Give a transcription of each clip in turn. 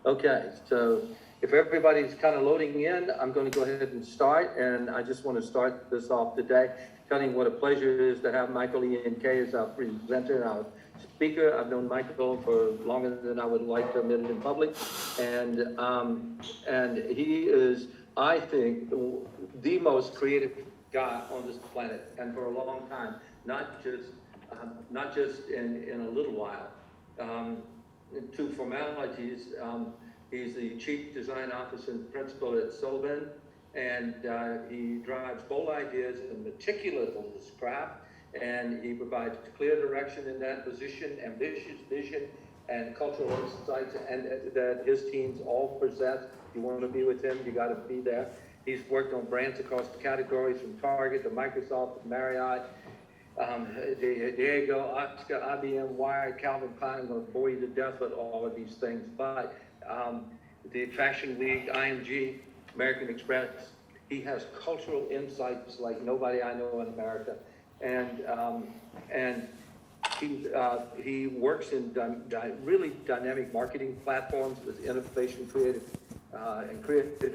Okay, so if everybody's kind of loading in, I'm going to go ahead and start. And I just want to start this off today, telling what a pleasure it is to have Michael and Kaye as our presenter and our speaker. I've known Michael for longer than I would like to admit it in public. And he is, I think, the most creative guy on this planet, and for a long time, not just in a little while. Two formalities. He's the Chief Design Officer and Principal at SYLVAIN, and he drives bold ideas and meticulous craft, and he provides clear direction in that position, ambitious vision, and cultural insights, and that his teams all possess. If you want to be with him, you got to be there. He's worked on brands across the categories from Target to Microsoft to Marriott, Diego, Oscar, IBM, Wired, Calvin Klein. I'm going to bore you to death with all of these things, but the Fashion Week, IMG, American Express, he has cultural insights like nobody I know in America, and he works in really dynamic marketing platforms with innovation, creative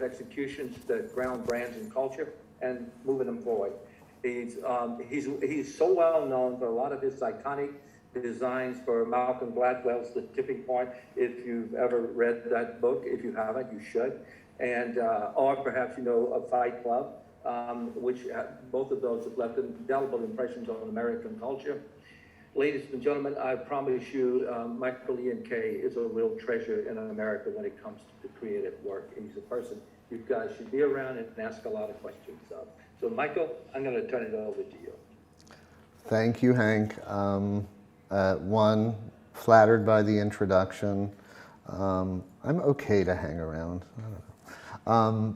executions that ground brands and culture and moving them forward. He's so well known for a lot of his iconic designs for Malcolm Gladwell's The Tipping Point. If you've ever read that book, if you haven't, you should. And or perhaps you know of Fight Club, which both of those have left indelible impressions on American culture. Ladies and gentlemen, I promise you, Michael and Kaye is a real treasure in America when it comes to creative work. He's a person you guys should be around and ask a lot of questions of. So Michael, I'm going to turn it over to you. Thank you, Hank. One, flattered by the introduction. I'm okay to hang around. I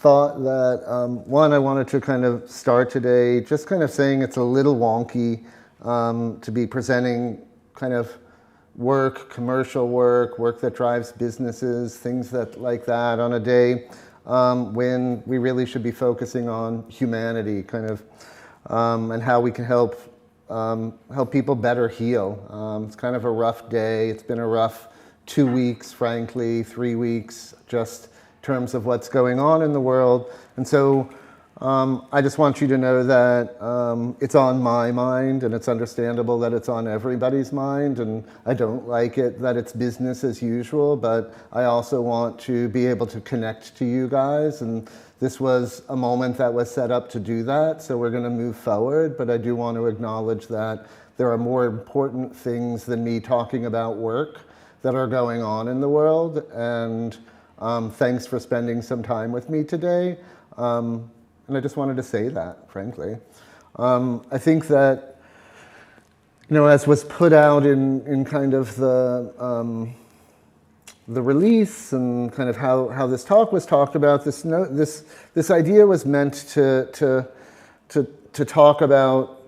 thought that, one, I wanted to kind of start today just kind of saying it's a little wonky to be presenting kind of work, commercial work that drives businesses, things like that on a day when we really should be focusing on humanity, kind of, and how we can help people better heal. It's kind of a rough day. It's been a rough 2 weeks, frankly, 3 weeks, just in terms of what's going on in the world. And so I just want you to know that it's on my mind, and it's understandable that it's on everybody's mind, and I don't like it that it's business as usual, but I also want to be able to connect to you guys, and this was a moment that was set up to do that, so we're going to move forward, but I do want to acknowledge that there are more important things than me talking about work that are going on in the world, and thanks for spending some time with me today. And I just wanted to say that, frankly. I think that, you know, as was put out in kind of the release and kind of how this talk was talked about, this idea was meant to talk about,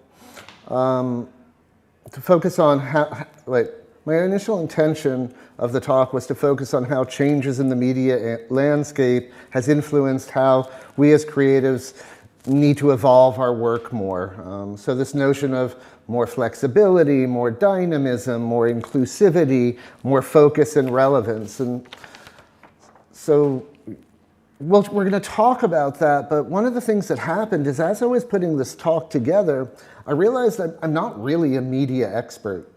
to focus on how, like, my initial intention of the talk was to focus on how changes in the media landscape has influenced how we as creatives need to evolve our work more. So this notion of more flexibility, more dynamism, more inclusivity, more focus and relevance. And so we're going to talk about that, but one of the things that happened is as I was putting this talk together, I realized that I'm not really a media expert.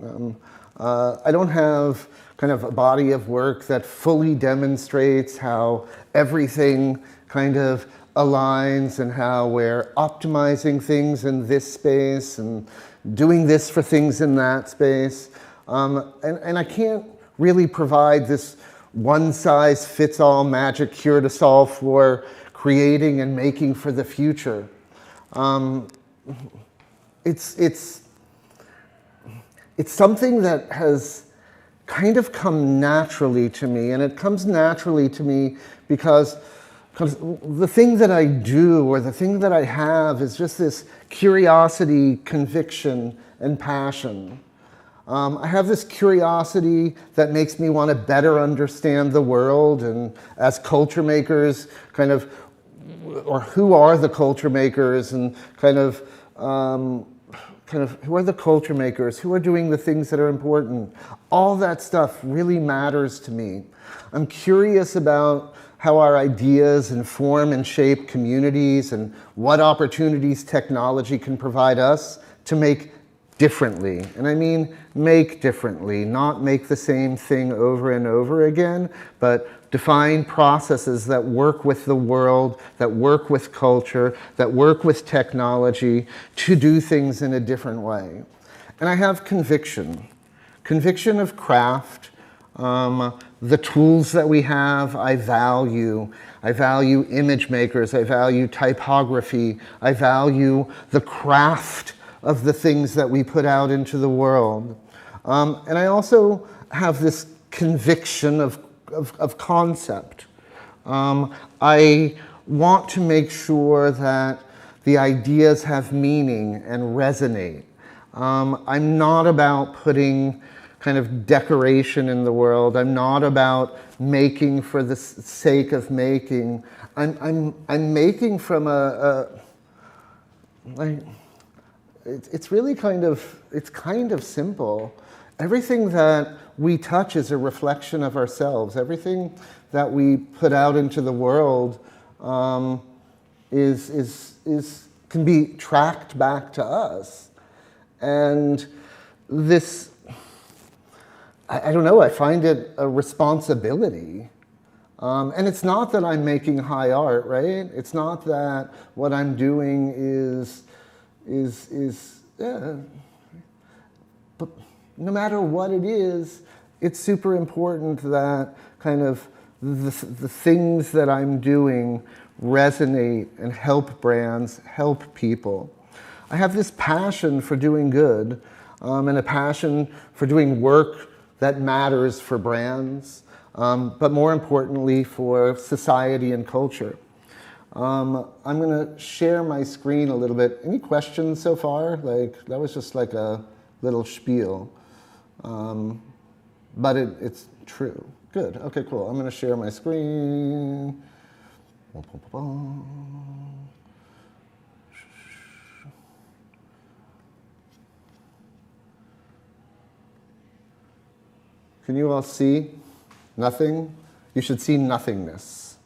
I don't have kind of a body of work that fully demonstrates how everything kind of aligns and how we're optimizing things in this space and doing this for things in that space. And I can't really provide this one-size-fits-all magic cure to solve for creating and making for the future. It's something that has kind of come naturally to me, and it comes naturally to me because the thing that I do or the thing that I have is just this curiosity, conviction, and passion. I have this curiosity that makes me want to better understand the world, and as culture makers, kind of, or who are the culture makers, and kind of who are the culture makers, who are doing the things that are important. All that stuff really matters to me. I'm curious about how our ideas inform and shape communities and what opportunities technology can provide us to make differently. And I mean make differently, not make the same thing over and over again, but define processes that work with the world, that work with culture, that work with technology to do things in a different way. And I have conviction of craft. The tools that we have, I value. I value image makers, I value typography, I value the craft of the things that we put out into the world. And I also have this conviction of concept. I want to make sure that the ideas have meaning and resonate. I'm not about putting kind of decoration in the world. I'm not about making for the sake of making. I'm making from it's really kind of simple. Everything that we touch is a reflection of ourselves. Everything that we put out into the world can be tracked back to us. And this, I don't know, I find it a responsibility. And it's not that I'm making high art, right? It's not that what I'm doing is but no matter what it is, it's super important that kind of the things that I'm doing resonate and help brands, help people. I have this passion for doing good and a passion for doing work that matters for brands, but more importantly for society and culture. I'm going to share my screen a little bit. Any questions so far? Like, that was just like a little spiel, but it's true. Good. Okay, cool. I'm going to share my screen. Can you all see? Nothing? You should see nothingness.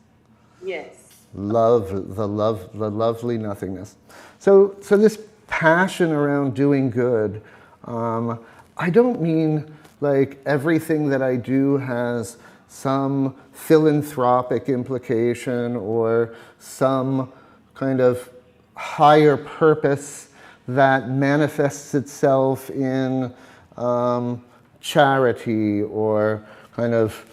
Yes. The lovely nothingness. So this passion around doing good, I don't mean like everything that I do has some philanthropic implication or some kind of higher purpose that manifests itself in charity or kind of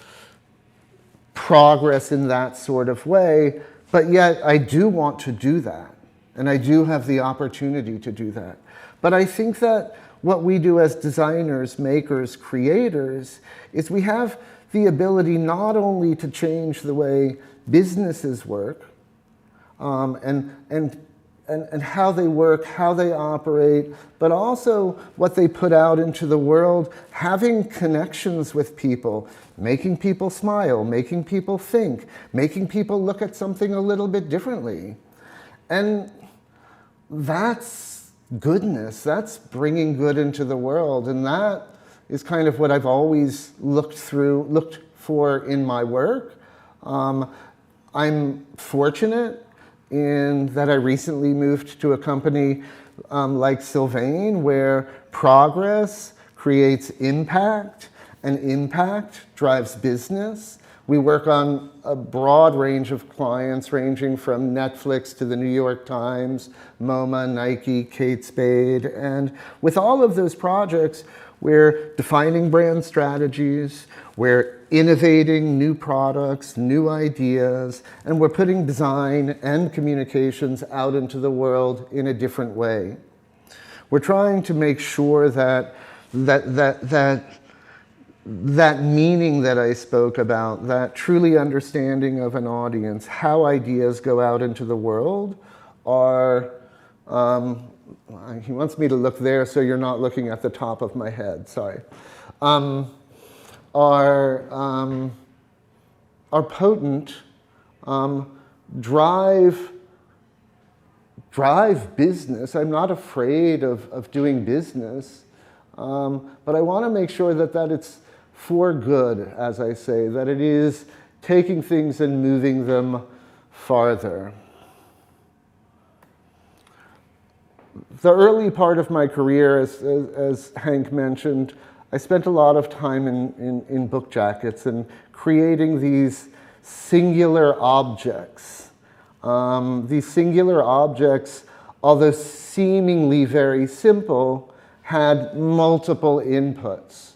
progress in that sort of way, but yet I do want to do that, and I do have the opportunity to do that. But I think that what we do as designers, makers, creators, is we have the ability not only to change the way businesses work, and how they work, how they operate, but also what they put out into the world, having connections with people, making people smile, making people think, making people look at something a little bit differently. And that's goodness, that's bringing good into the world, and that is kind of what I've always looked for in my work. I'm fortunate in that I recently moved to a company like SYLVAIN, where progress creates impact, and impact drives business. We work on a broad range of clients, ranging from Netflix to the New York Times, MoMA, Nike, Kate Spade. And with all of those projects, we're defining brand strategies, we're innovating new products, new ideas, and we're putting design and communications out into the world in a different way. We're trying to make sure that meaning that I spoke about, that truly understanding of an audience, how ideas go out into the world are, he wants me to look there so you're not looking at the top of my head, sorry, are potent, drive drive business. I'm not afraid of doing business, but I want to make sure that it's for good, as I say, that it is taking things and moving them farther. The early part of my career, as Hank mentioned, I spent a lot of time in book jackets and creating these singular objects. These singular objects, although seemingly very simple, had multiple inputs.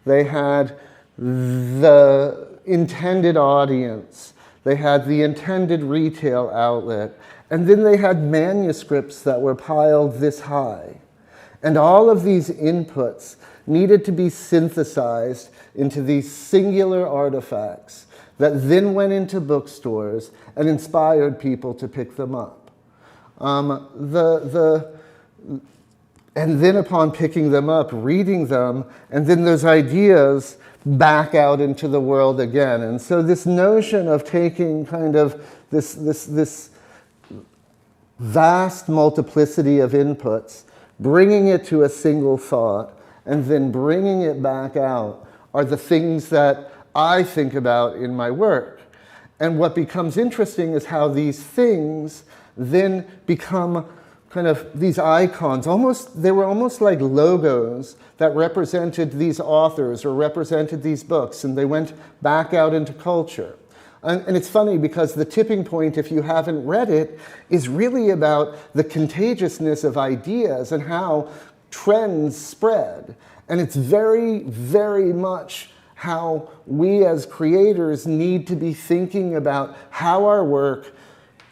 They had the intended audience, they had the intended retail outlet, and then they had manuscripts that were piled this high. And all of these inputs needed to be synthesized into these singular artifacts that then went into bookstores and inspired people to pick them up. And then upon picking them up, reading them, and then those ideas back out into the world again. And so this notion of taking kind of this vast multiplicity of inputs, bringing it to a single thought, and then bringing it back out are the things that I think about in my work. And what becomes interesting is how these things then become kind of these icons. They were almost like logos that represented these authors or represented these books, and they went back out into culture. And it's funny because the tipping point, if you haven't read it, is really about the contagiousness of ideas and how trends spread. And it's very, very much how we as creators need to be thinking about how our work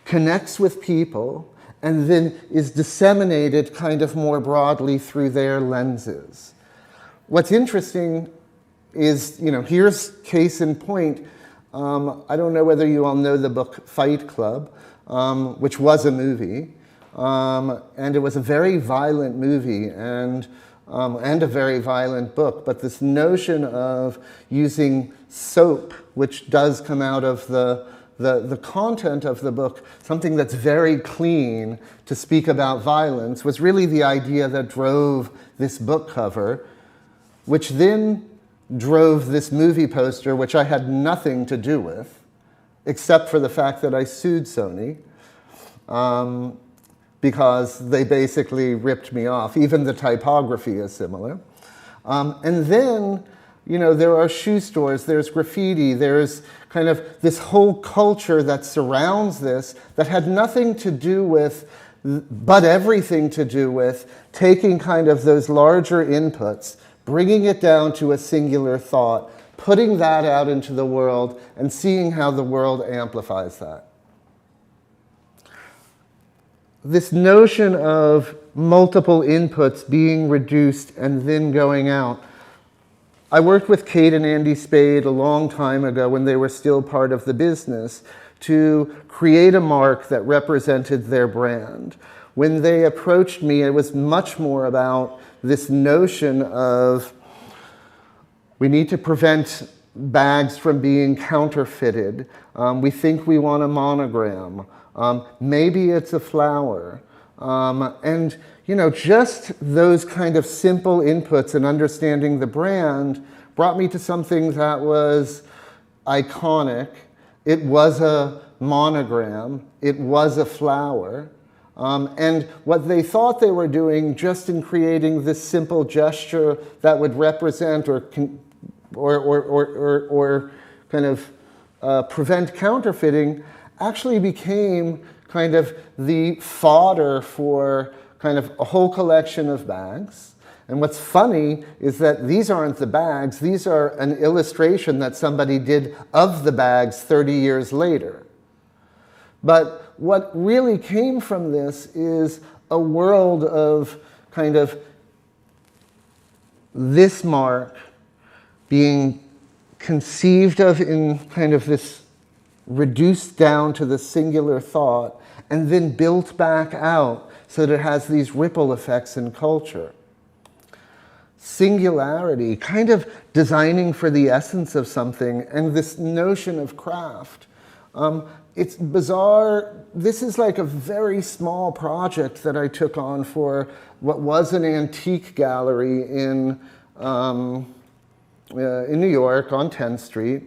connects with people and then is disseminated kind of more broadly through their lenses. What's interesting is, here's case in point. I don't know whether you all know the book Fight Club, which was a movie, and it was a very violent movie and a very violent book. But this notion of using soap, which does come out of the content of the book, something that's very clean to speak about violence, was really the idea that drove this book cover, which then drove this movie poster, which I had nothing to do with, except for the fact that I sued Sony, because they basically ripped me off. Even the typography is similar. And then, there are shoe stores, there's graffiti, there's kind of this whole culture that surrounds this that had nothing to do with, but everything to do with, taking kind of those larger inputs, bringing it down to a singular thought, putting that out into the world, and seeing how the world amplifies that. This notion of multiple inputs being reduced and then going out. I worked with Kate and Andy Spade a long time ago when they were still part of the business to create a mark that represented their brand. When they approached me, it was much more about this notion of we need to prevent bags from being counterfeited. We think we want a monogram. Maybe it's a flower. And just those kind of simple inputs and understanding the brand brought me to something that was iconic. It was a monogram. It was a flower. And what they thought they were doing just in creating this simple gesture that would represent or kind of prevent counterfeiting actually became kind of the fodder for kind of a whole collection of bags. And what's funny is that these aren't the bags, these are an illustration that somebody did of the bags 30 years later. But what really came from this is a world of kind of this mark being conceived of in kind of this reduced down to the singular thought and then built back out so that it has these ripple effects in culture. Singularity, kind of designing for the essence of something, and this notion of craft. it's bizarre. This is like a very small project that I took on for what was an antique gallery in New York on 10th Street.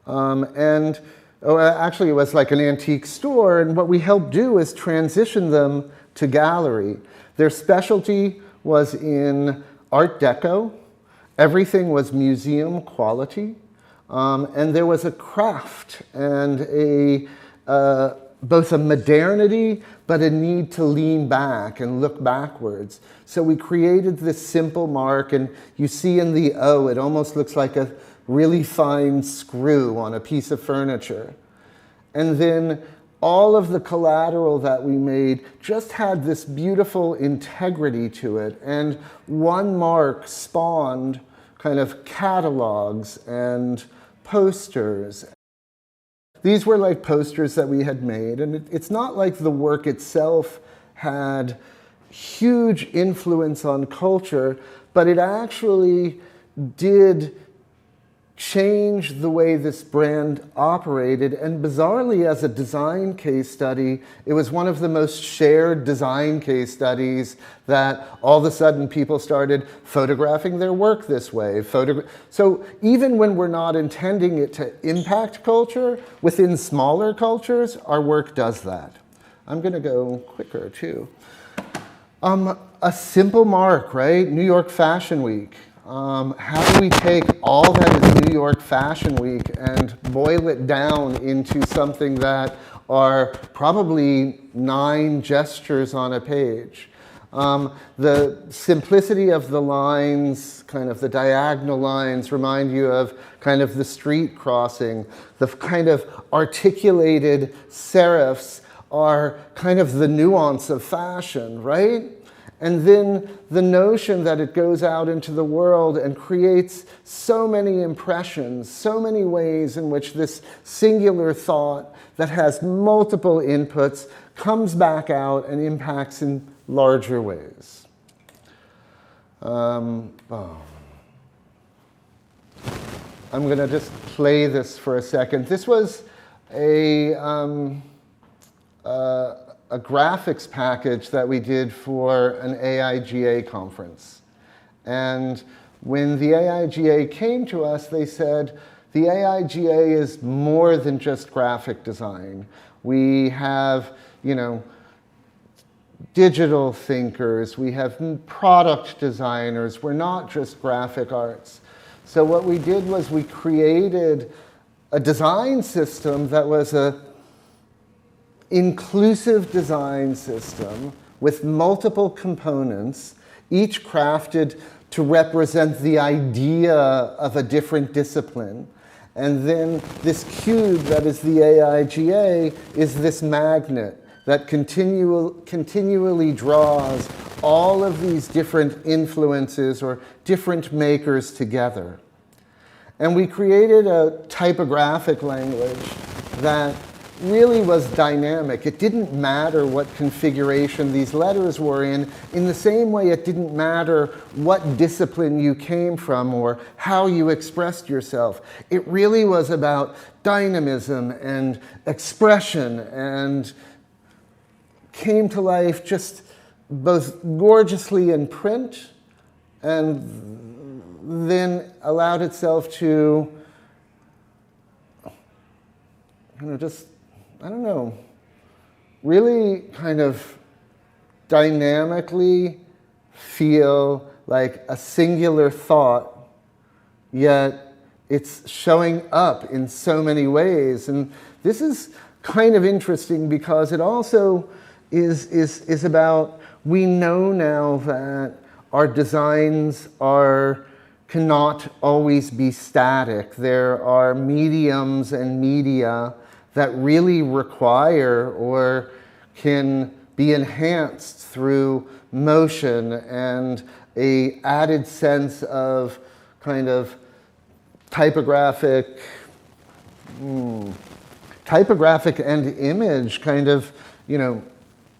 Actually, it was like an antique store, and what we helped do is transition them to gallery. Their specialty was in Art Deco. Everything was museum quality. And there was a craft and both a modernity, but a need to lean back and look backwards. So we created this simple mark, and you see in the O, it almost looks like a really fine screw on a piece of furniture. And then all of the collateral that we made just had this beautiful integrity to it. And one mark spawned kind of catalogs and posters. These were like posters that we had made, and it's not like the work itself had huge influence on culture, but it actually did change the way this brand operated. And bizarrely, as a design case study, it was one of the most shared design case studies that all of a sudden people started photographing their work this way. So even when we're not intending it to impact culture, within smaller cultures, our work does that. I'm going to go quicker too. A simple mark, right? New York Fashion Week. How do we take all that is New York Fashion Week and boil it down into something that are probably 9 gestures on a page? The simplicity of the lines, kind of the diagonal lines, remind you of kind of the street crossing. The kind of articulated serifs are kind of the nuance of fashion, right? And then the notion that it goes out into the world and creates so many impressions, so many ways in which this singular thought that has multiple inputs comes back out and impacts in larger ways. I'm going to just play this for a second. This was a graphics package that we did for an AIGA conference. And when the AIGA came to us, they said, the AIGA is more than just graphic design. We have, digital thinkers, we have product designers, we're not just graphic arts. So what we did was we created a design system that was a inclusive design system with multiple components, each crafted to represent the idea of a different discipline. And then this cube that is the AIGA is this magnet that continually draws all of these different influences or different makers together. And we created a typographic language that really was dynamic. It didn't matter what configuration these letters were in the same way it didn't matter what discipline you came from or how you expressed yourself. It really was about dynamism and expression, and came to life just both gorgeously in print and then allowed itself to really kind of dynamically feel like a singular thought, yet it's showing up in so many ways. And this is kind of interesting because it also is about, we know now that our designs cannot always be static. There are mediums and media that really require or can be enhanced through motion and an added sense of kind of typographic and image kind of,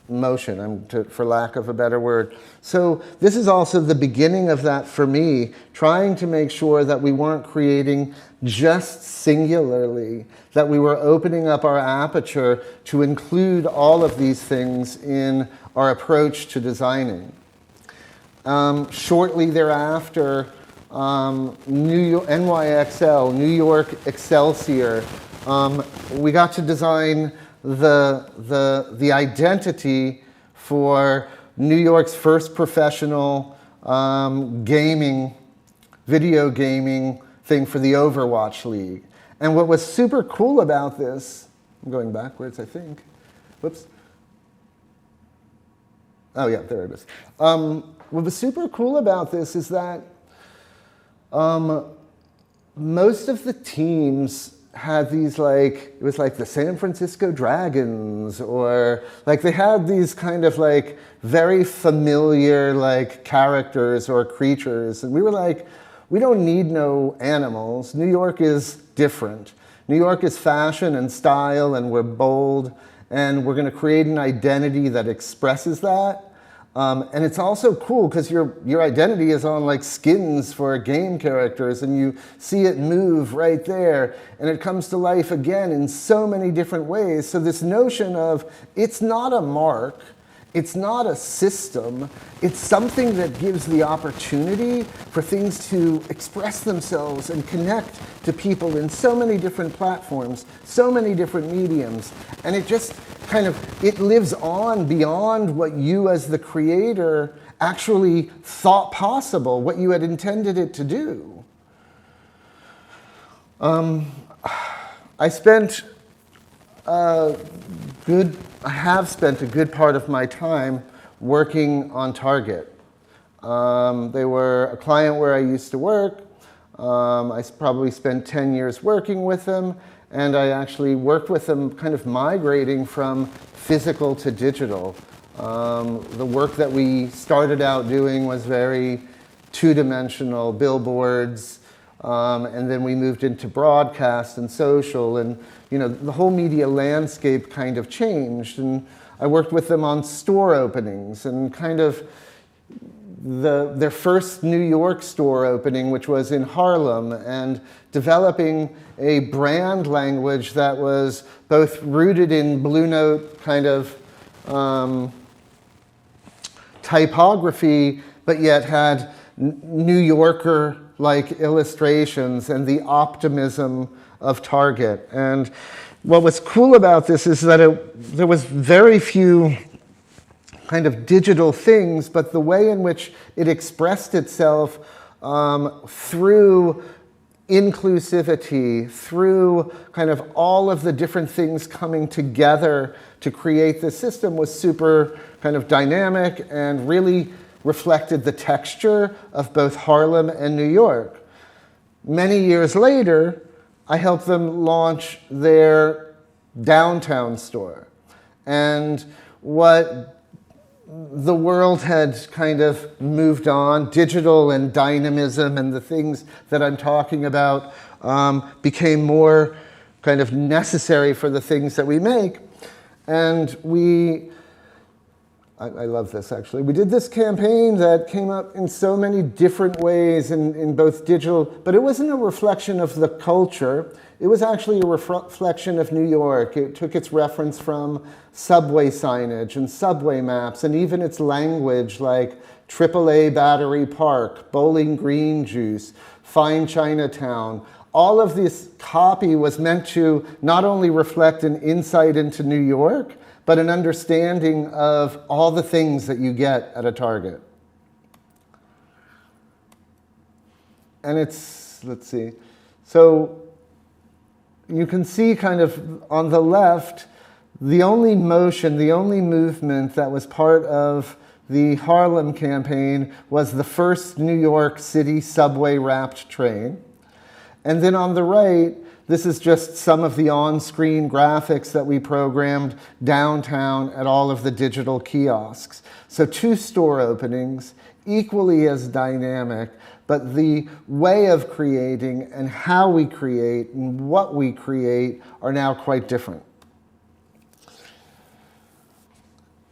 motion, for lack of a better word. So this is also the beginning of that for me, trying to make sure that we weren't creating just singularly, that we were opening up our aperture to include all of these things in our approach to designing. Shortly thereafter, NYXL, New York Excelsior, we got to design the identity for New York's first professional video gaming thing for the Overwatch League. And what was super cool about this, I'm going backwards, I think. Whoops. Oh yeah, there it is. What was super cool about this is that most of the teams had these it was like the San Francisco Dragons, or they had these kind of very familiar characters or creatures. And we were like, we don't need no animals. New York is different. New York is fashion and style, and we're bold, and we're gonna create an identity that expresses that. And it's also cool because your identity is on skins for game characters, and you see it move right there, and it comes to life again in so many different ways. So this notion of it's not a mark, it's not a system, it's something that gives the opportunity for things to express themselves and connect to people in so many different platforms, so many different mediums. And it just it lives on beyond what you as the creator actually thought possible, what you had intended it to do. I have spent a good part of my time working on Target. They were a client where I used to work. I probably spent 10 years working with them, and I actually worked with them kind of migrating from physical to digital. The work that we started out doing was very two-dimensional, billboards, and then we moved into broadcast and social, and the whole media landscape kind of changed. And I worked with them on store openings and kind of their first New York store opening, which was in Harlem, and developing a brand language that was both rooted in Blue Note kind of typography, but yet had New Yorker-like illustrations and the optimism of Target. And what was cool about this is that there was very few kind of digital things, but the way in which it expressed itself through inclusivity, through kind of all of the different things coming together to create this system was super kind of dynamic and really reflected the texture of both Harlem and New York. Many years later, I helped them launch their downtown store. And what the world had kind of moved on, digital and dynamism and the things that I'm talking about became more kind of necessary for the things that we make. And I love this actually. We did this campaign that came up in so many different ways in both digital, but it wasn't a reflection of the culture. It was actually a reflection of New York. It took its reference from subway signage and subway maps, and even its language like AAA Battery Park, Bowling Green Juice, Fine Chinatown. All of this copy was meant to not only reflect an insight into New York, but an understanding of all the things that you get at a Target. And it's, let's see, so you can see kind of on the left, the only motion, the only movement that was part of the Harlem campaign was the first New York City subway wrapped train. And then on the right, this is just some of the on-screen graphics that we programmed downtown at all of the digital kiosks. So 2 store openings, equally as dynamic, but the way of creating and how we create and what we create are now quite different.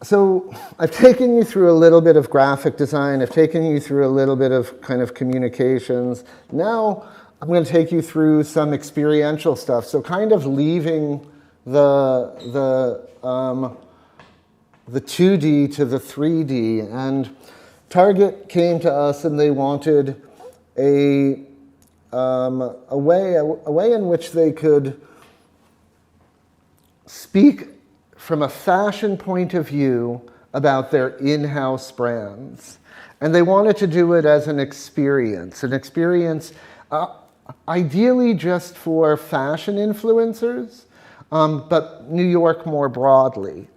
So I've taken you through a little bit of graphic design. I've taken you through a little bit of kind of communications. Now I'm going to take you through some experiential stuff. So kind of leaving the 2D to the 3D. And Target came to us and they wanted a way in which they could speak from a fashion point of view about their in-house brands. And they wanted to do it as an experience ideally just for fashion influencers, but New York more broadly.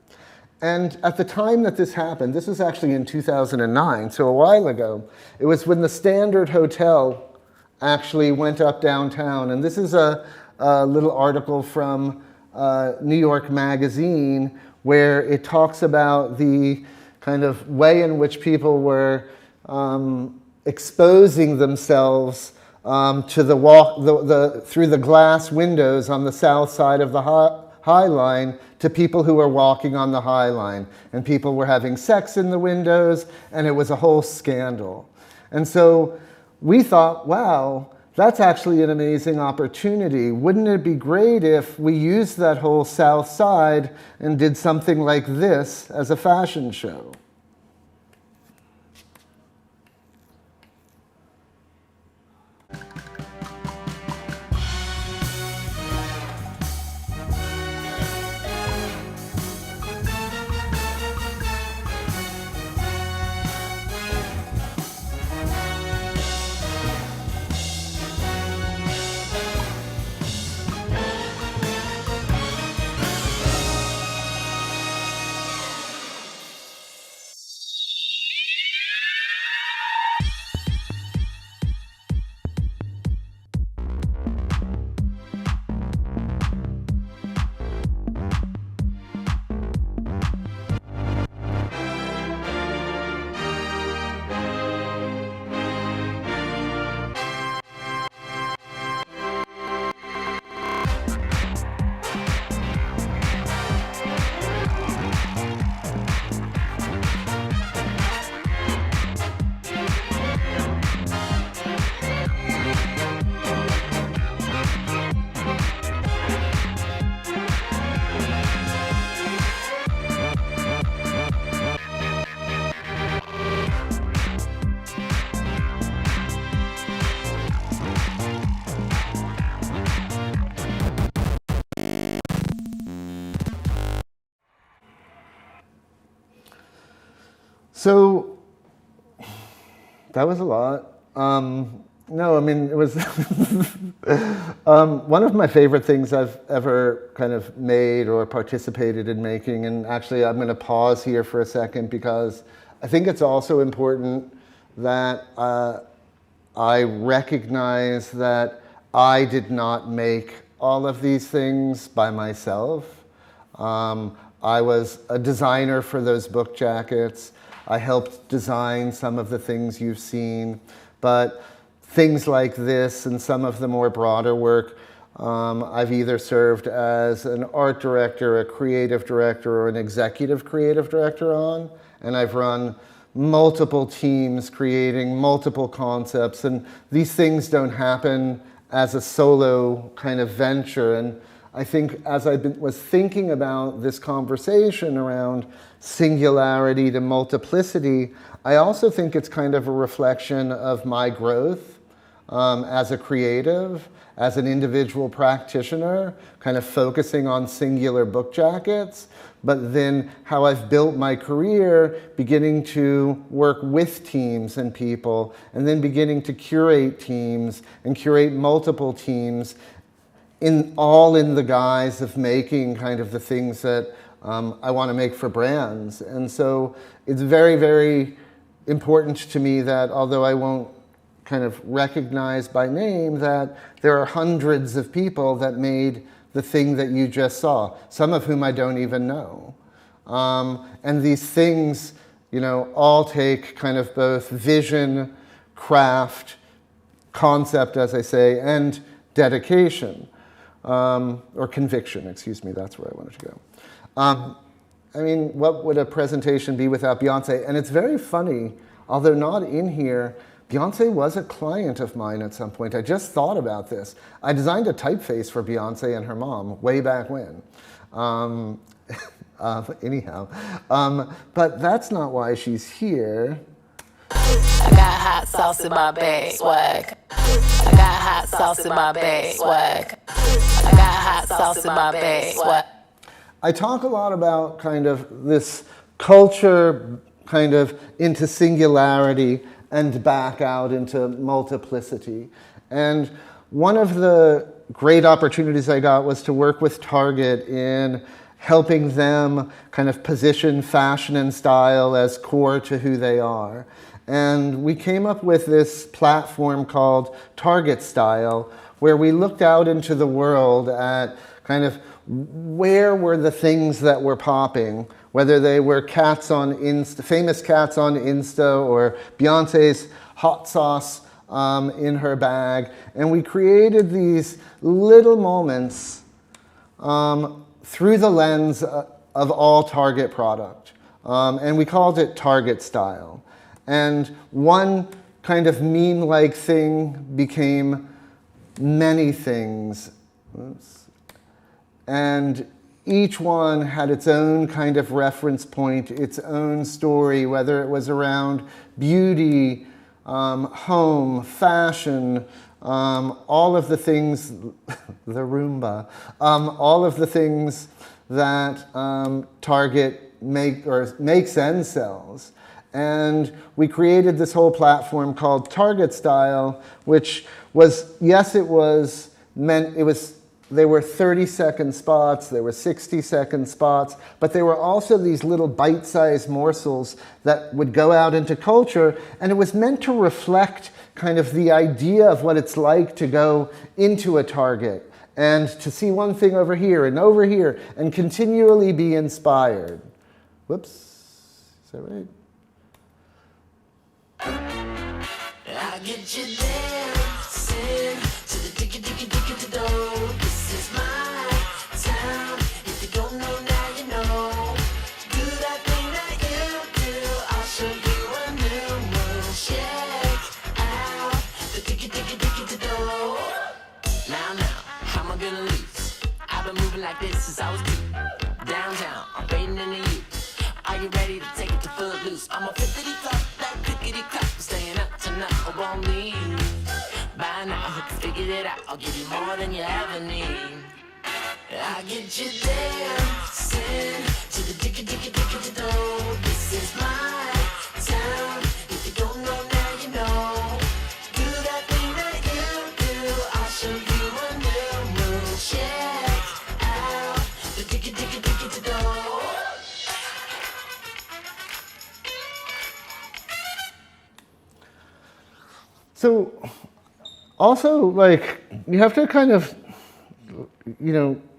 And at the time that this happened, this was actually in 2009, so a while ago, it was when the Standard Hotel actually went up downtown. And this is a little article from New York Magazine where it talks about the kind of way in which people were exposing themselves to through the glass windows on the south side of the High Line to people who were walking on the High Line. And people were having sex in the windows, and it was a whole scandal. And so we thought, wow, that's actually an amazing opportunity. Wouldn't it be great if we used that whole south side and did something like this as a fashion show? So that was a lot. No, I mean, it was one of my favorite things I've ever kind of made or participated in making. And actually, I'm going to pause here for a second because I think it's also important that I recognize that I did not make all of these things by myself. I was a designer for those book jackets. I helped design some of the things you've seen, but things like this and some of the more broader work, I've either served as an art director, a creative director, or an executive creative director on, and I've run multiple teams creating multiple concepts, and these things don't happen as a solo kind of venture. And I think as I was thinking about this conversation around singularity to multiplicity, I also think it's kind of a reflection of my growth as a creative, as an individual practitioner, kind of focusing on singular book jackets, but then how I've built my career, beginning to work with teams and people, and then beginning to curate teams and curate multiple teams, all in the guise of making kind of the things that I want to make for brands. And so it's very, very important to me that although I won't kind of recognize by name, that there are hundreds of people that made the thing that you just saw, some of whom I don't even know. And these things, you know, all take kind of both vision, craft, concept, as I say, and dedication. Or conviction, excuse me, that's where I wanted to go. I mean, what would a presentation be without Beyonce? And it's very funny, although not in here, Beyonce was a client of mine at some point. I just thought about this. I designed a typeface for Beyonce and her mom way back when. Anyhow, but that's not why she's here. I got hot sauce in my bag, swag. I got hot sauce in my bag, swag. I got hot sauce in my bag, swag. I talk a lot about kind of this culture kind of into singularity and back out into multiplicity. And one of the great opportunities I got was to work with Target in helping them kind of position fashion and style as core to who they are. And we came up with this platform called Target Style, where we looked out into the world at kind of where were the things that were popping, whether they were cats on Insta, famous cats on Insta, or Beyonce's hot sauce in her bag. And we created these little moments through the lens of all Target product. And we called it Target Style. And one kind of meme-like thing became many things. Oops. And each one had its own kind of reference point, its own story, whether it was around beauty, home, fashion, all of the things, the Roomba, all of the things that Target makes and sells. And we created this whole platform called Target Style, which was, yes, they were 30-second spots, there were 60-second spots, but they were also these little bite-sized morsels that would go out into culture, and it was meant to reflect kind of the idea of what it's like to go into a Target and to see one thing over here and continually be inspired. Whoops, is that right? I get you dancing to the diggy-diggy-diggy-do. This is my town. If you don't know, now you know. Do that thing that you do. I'll show you a new move. Check out the diggy-diggy-diggy-do. Now, how am I gonna lose? I've been moving like this since I was 2. Downtown, I'm fading into you. Are you ready to take it to footloose? I'm a flippity-flop, that clickety-clop. Staying up tonight, I won't leave. By now, hookers figured it out. I'll give you more than you ever need. I get you dancing to the diggy-diggy-diggy-do. This is my town. If you don't know, now you know. Do that thing that you do. I'll show you a new move. Check out the diggy-diggy-diggy-do. So also, like, you have to kind of,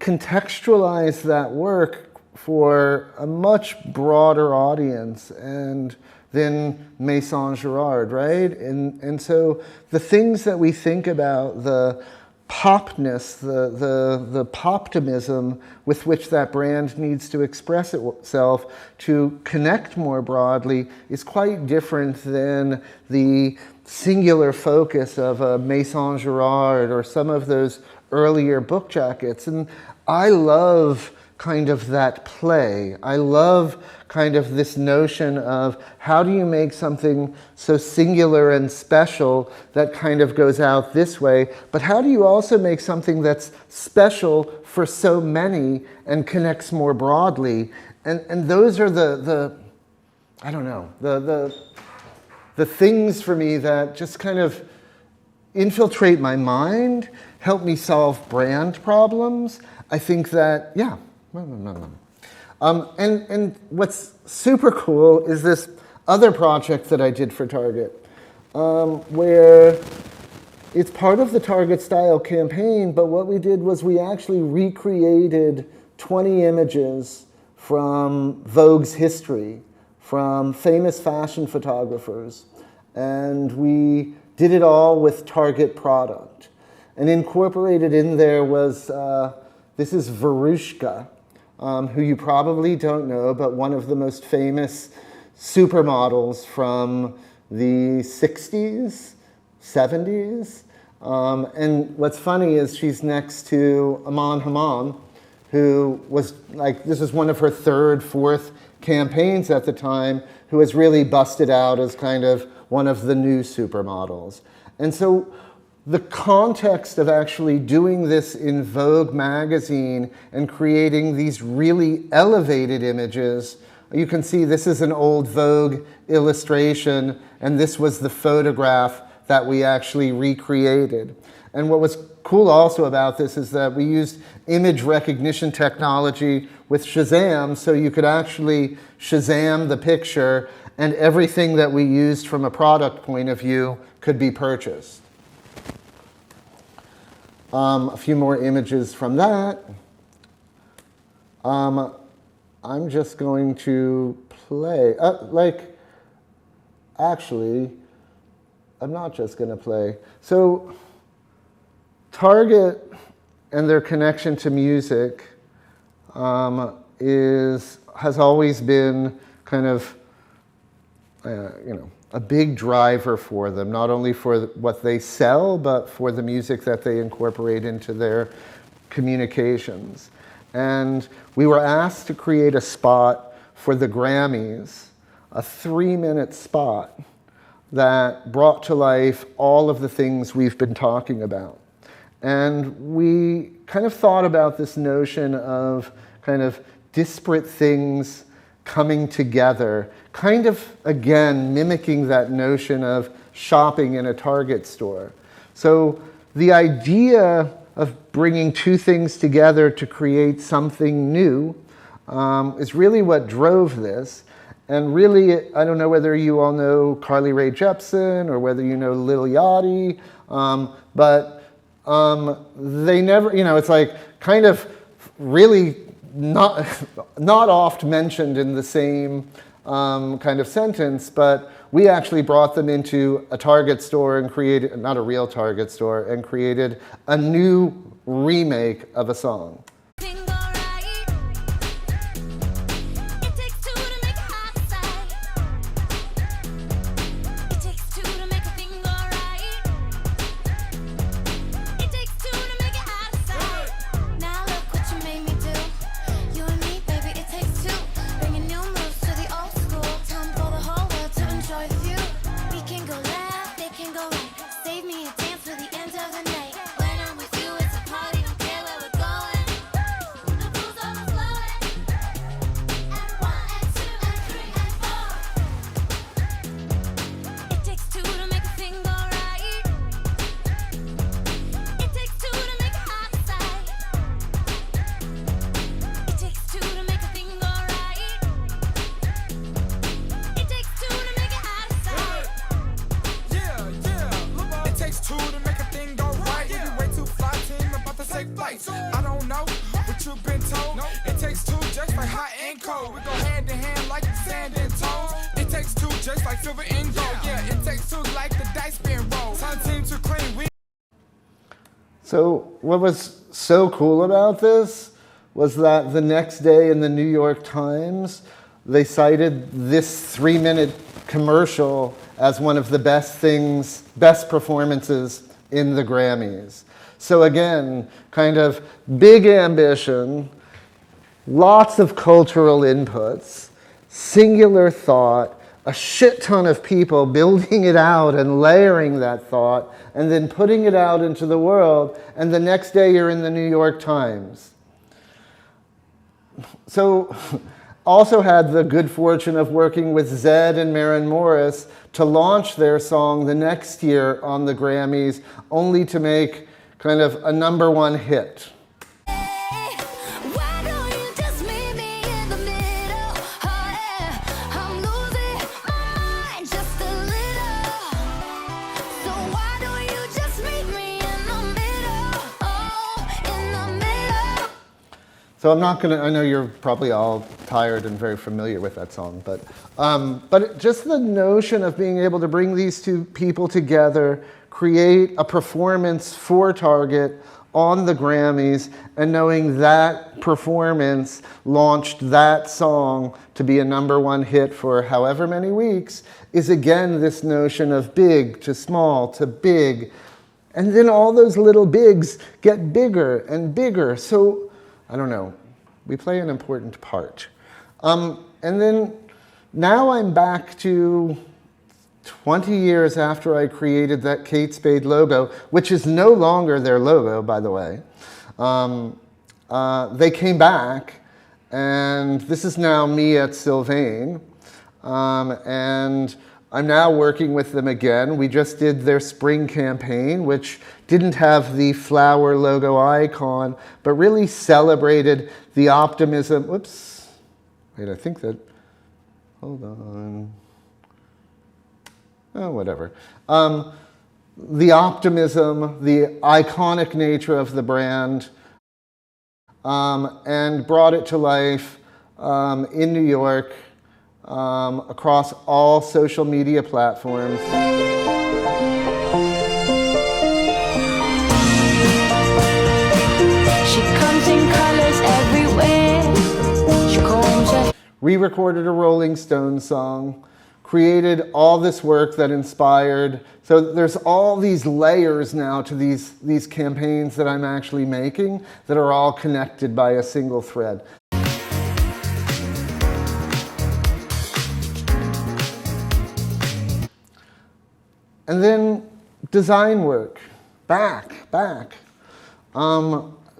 contextualize that work for a much broader audience and than Maison Girard, right? And so the things that we think about, the popness, the poptimism with which that brand needs to express itself to connect more broadly is quite different than the singular focus of a Maison Girard or some of those earlier book jackets. And I love kind of that play. I love kind of this notion of how do you make something so singular and special that kind of goes out this way, but how do you also make something that's special for so many and connects more broadly? And those are the things for me that just kind of infiltrate my mind, help me solve brand problems. I think that, yeah. And what's super cool is this other project that I did for Target, where it's part of the Target Style campaign, but what we did was we actually recreated 20 images from Vogue's history, from famous fashion photographers, and we did it all with Target product. And incorporated in there was, this is Verushka, who you probably don't know, but one of the most famous supermodels from the 60s, 70s. And what's funny is she's next to Aman Haman, who was like, this was one of her third, fourth campaigns at the time, who has really busted out as kind of one of the new supermodels. And so the context of actually doing this in Vogue magazine and creating these really elevated images, you can see this is an old Vogue illustration, and this was the photograph that we actually recreated. And what was cool also about this is that we used image recognition technology with Shazam, so you could actually Shazam the picture, and everything that we used from a product point of view could be purchased. A few more images from that. I'm just going to play, actually, I'm not just going to play. So Target and their connection to music has always been kind of, a big driver for them, not only for what they sell, but for the music that they incorporate into their communications. And we were asked to create a spot for the Grammys, a 3-minute spot that brought to life all of the things we've been talking about. And we kind of thought about this notion of kind of disparate things coming together, kind of, again, mimicking that notion of shopping in a Target store. So the idea of bringing two things together to create something new is really what drove this. And really, I don't know whether you all know Carly Rae Jepsen or whether you know Lil Yachty, but they never, it's like kind of really not oft mentioned in the same kind of sentence, but we actually brought them into a Target store and created, not a real Target store, and created a new remake of a song. I don't know what you've been told. It takes two just like hot and cold. We go hand in hand like sand and toes. It takes two just like silver and gold. Yeah, it takes two like the dice being rolled. Time team to clean. So what was so cool about this was that the next day in the New York Times, they cited this 3-minute commercial as one of the best performances in the Grammys. So again, kind of big ambition, lots of cultural inputs, singular thought, a shit ton of people building it out and layering that thought, and then putting it out into the world, and the next day you're in the New York Times. So also had the good fortune of working with Zedd and Maren Morris to launch their song the next year on the Grammys, only to make kind of a #1 hit. So I'm not gonna, I know you're probably all tired and very familiar with that song, but just the notion of being able to bring these two people together, create a performance for Target, on the Grammys and knowing that performance launched that song to be a #1 hit for however many weeks is again this notion of big to small to big. And then all those little bigs get bigger and bigger. So, I don't know, we play an important part. And then now I'm back to 20 years after I created that Kate Spade logo, which is no longer their logo, by the way. They came back, and this is now me at SYLVAIN. And I'm now working with them again. We just did their spring campaign, which didn't have the flower logo icon, but really celebrated the optimism. Whoops. Wait, I think that, hold on. Oh, whatever. The optimism, the iconic nature of the brand, and brought it to life in New York, across all social media platforms. She comes in colors everywhere. She combs her Re-recorded a Rolling Stones song, created all this work that inspired. So there's all these layers now to these campaigns that I'm actually making that are all connected by a single thread. And then design work, back.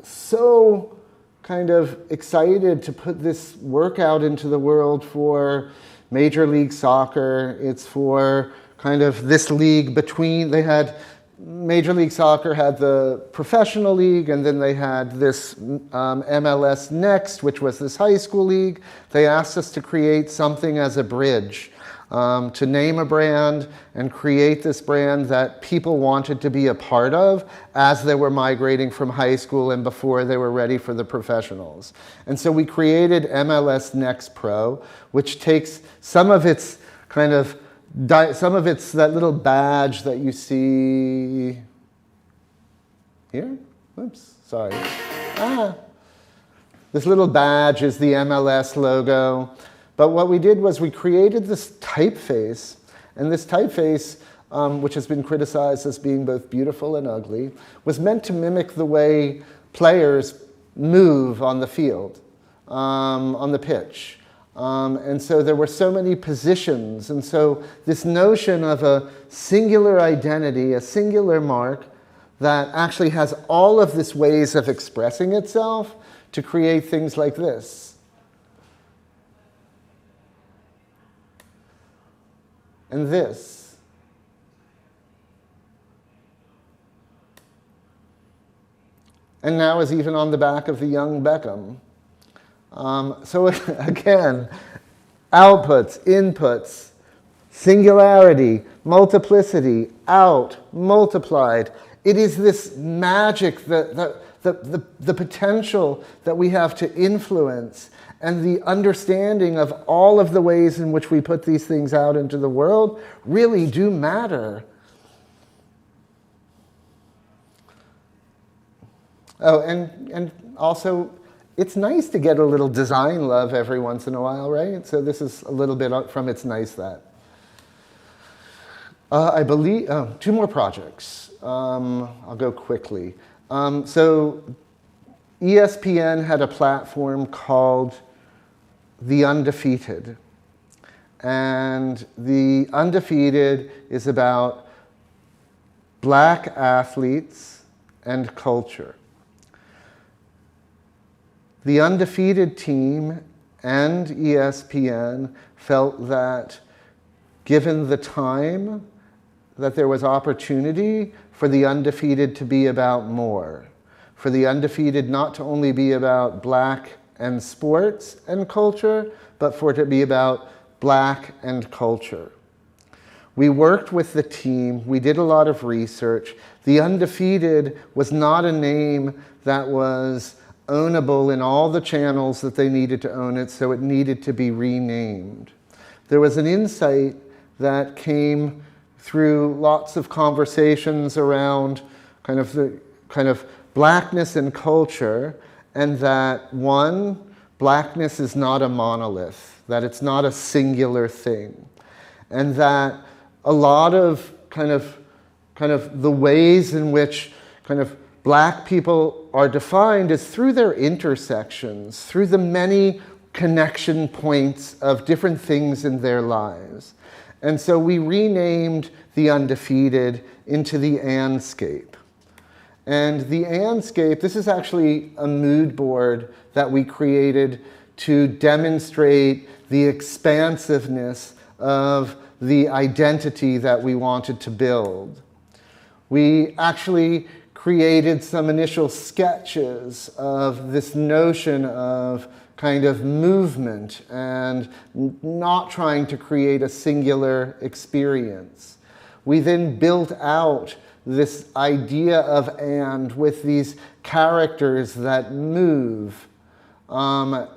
So kind of excited to put this work out into the world for Major League Soccer. It's for kind of this league between, they had, Major League Soccer had the professional league, and then they had this MLS Next, which was this high school league. They asked us to create something as a bridge. To name a brand and create this brand that people wanted to be a part of as they were migrating from high school and before they were ready for the professionals. And so we created MLS Next Pro, which takes some of its kind of, that little badge that you see here. Oops, sorry. This little badge is the MLS logo. But what we did was we created this typeface, and this typeface, which has been criticized as being both beautiful and ugly, was meant to mimic the way players move on the field, on the pitch. And so there were so many positions, and so this notion of a singular identity, a singular mark, that actually has all of these ways of expressing itself to create things like this. And this. And now is even on the back of the young Beckham. So again, outputs, inputs, singularity, multiplicity, out, multiplied. It is this magic, the potential that we have to influence, and the understanding of all of the ways in which we put these things out into the world really do matter. Oh, and also, it's nice to get a little design love every once in a while, right? So this is a little bit from It's Nice That. I believe, 2 more projects. I'll go quickly. So ESPN had a platform called The Undefeated. And The Undefeated is about Black athletes and culture. The Undefeated team and ESPN felt that given the time, that there was opportunity for The Undefeated to be about more. For The Undefeated not to only be about Black and sports and culture, but for it to be about Black and culture. We worked with the team, we did a lot of research. The Undefeated was not a name that was ownable in all the channels that they needed to own it, so it needed to be renamed. There was an insight that came through lots of conversations around kind of blackness and culture, and that one, blackness is not a monolith, that it's not a singular thing, and that a lot of kind of the ways in which kind of black people are defined is through their intersections, through the many connection points of different things in their lives. And so we renamed the Undefeated into the Andscape. And the Andscape, this is actually a mood board that we created to demonstrate the expansiveness of the identity that we wanted to build. We actually created some initial sketches of this notion of kind of movement and not trying to create a singular experience. We then built out this idea of and with these characters that move and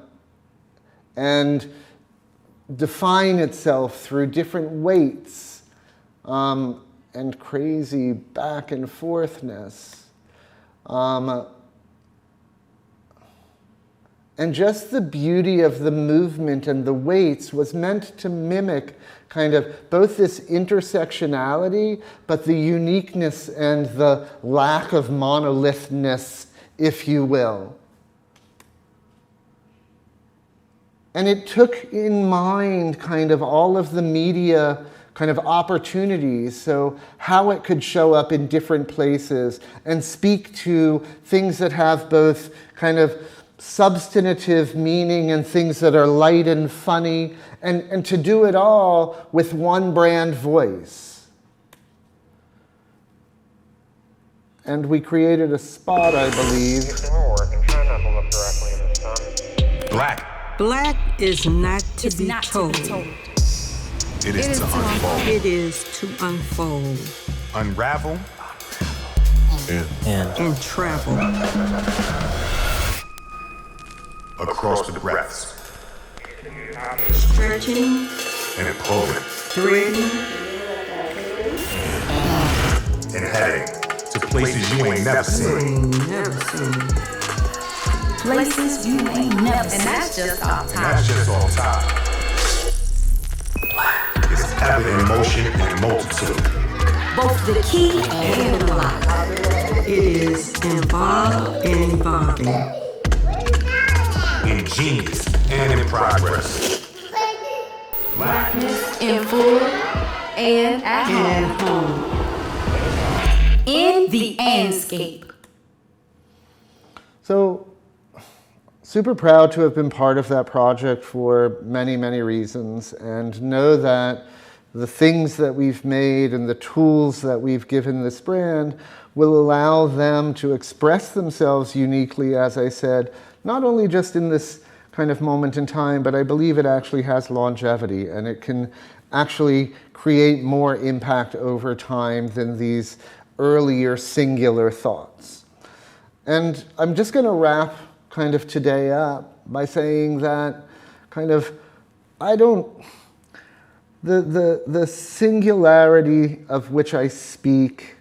define itself through different weights and crazy back and forthness. And just the beauty of the movement and the weights was meant to mimic kind of both this intersectionality, but the uniqueness and the lack of monolithness, if you will. And it took in mind kind of all of the media kind of opportunities, so how it could show up in different places and speak to things that have both kind of substantive meaning and things that are light and funny, and to do it all with one brand voice. And we created a spot, I believe. Black. Black is not to be told. It is to unfold. It is to unfold. Unravel. And travel. Across the breaths. Stretching. And pulling. Threading. And heading to places you ain't never seen. Places you ain't never seen. And that's just off And top. that's just off top. It's ever in motion and multitude. Both the key and the lock. It is involved and evolving. Ingenious and in progress. Blackness in full and at And home. home. In the Andscape. So, super proud to have been part of that project for many, many reasons, and know that the things that we've made and the tools that we've given this brand will allow them to express themselves uniquely, as I said, not only just in this kind of moment in time, but I believe it actually has longevity and it can actually create more impact over time than these earlier singular thoughts. And I'm just going to wrap kind of today up by saying that kind of the singularity of which I speak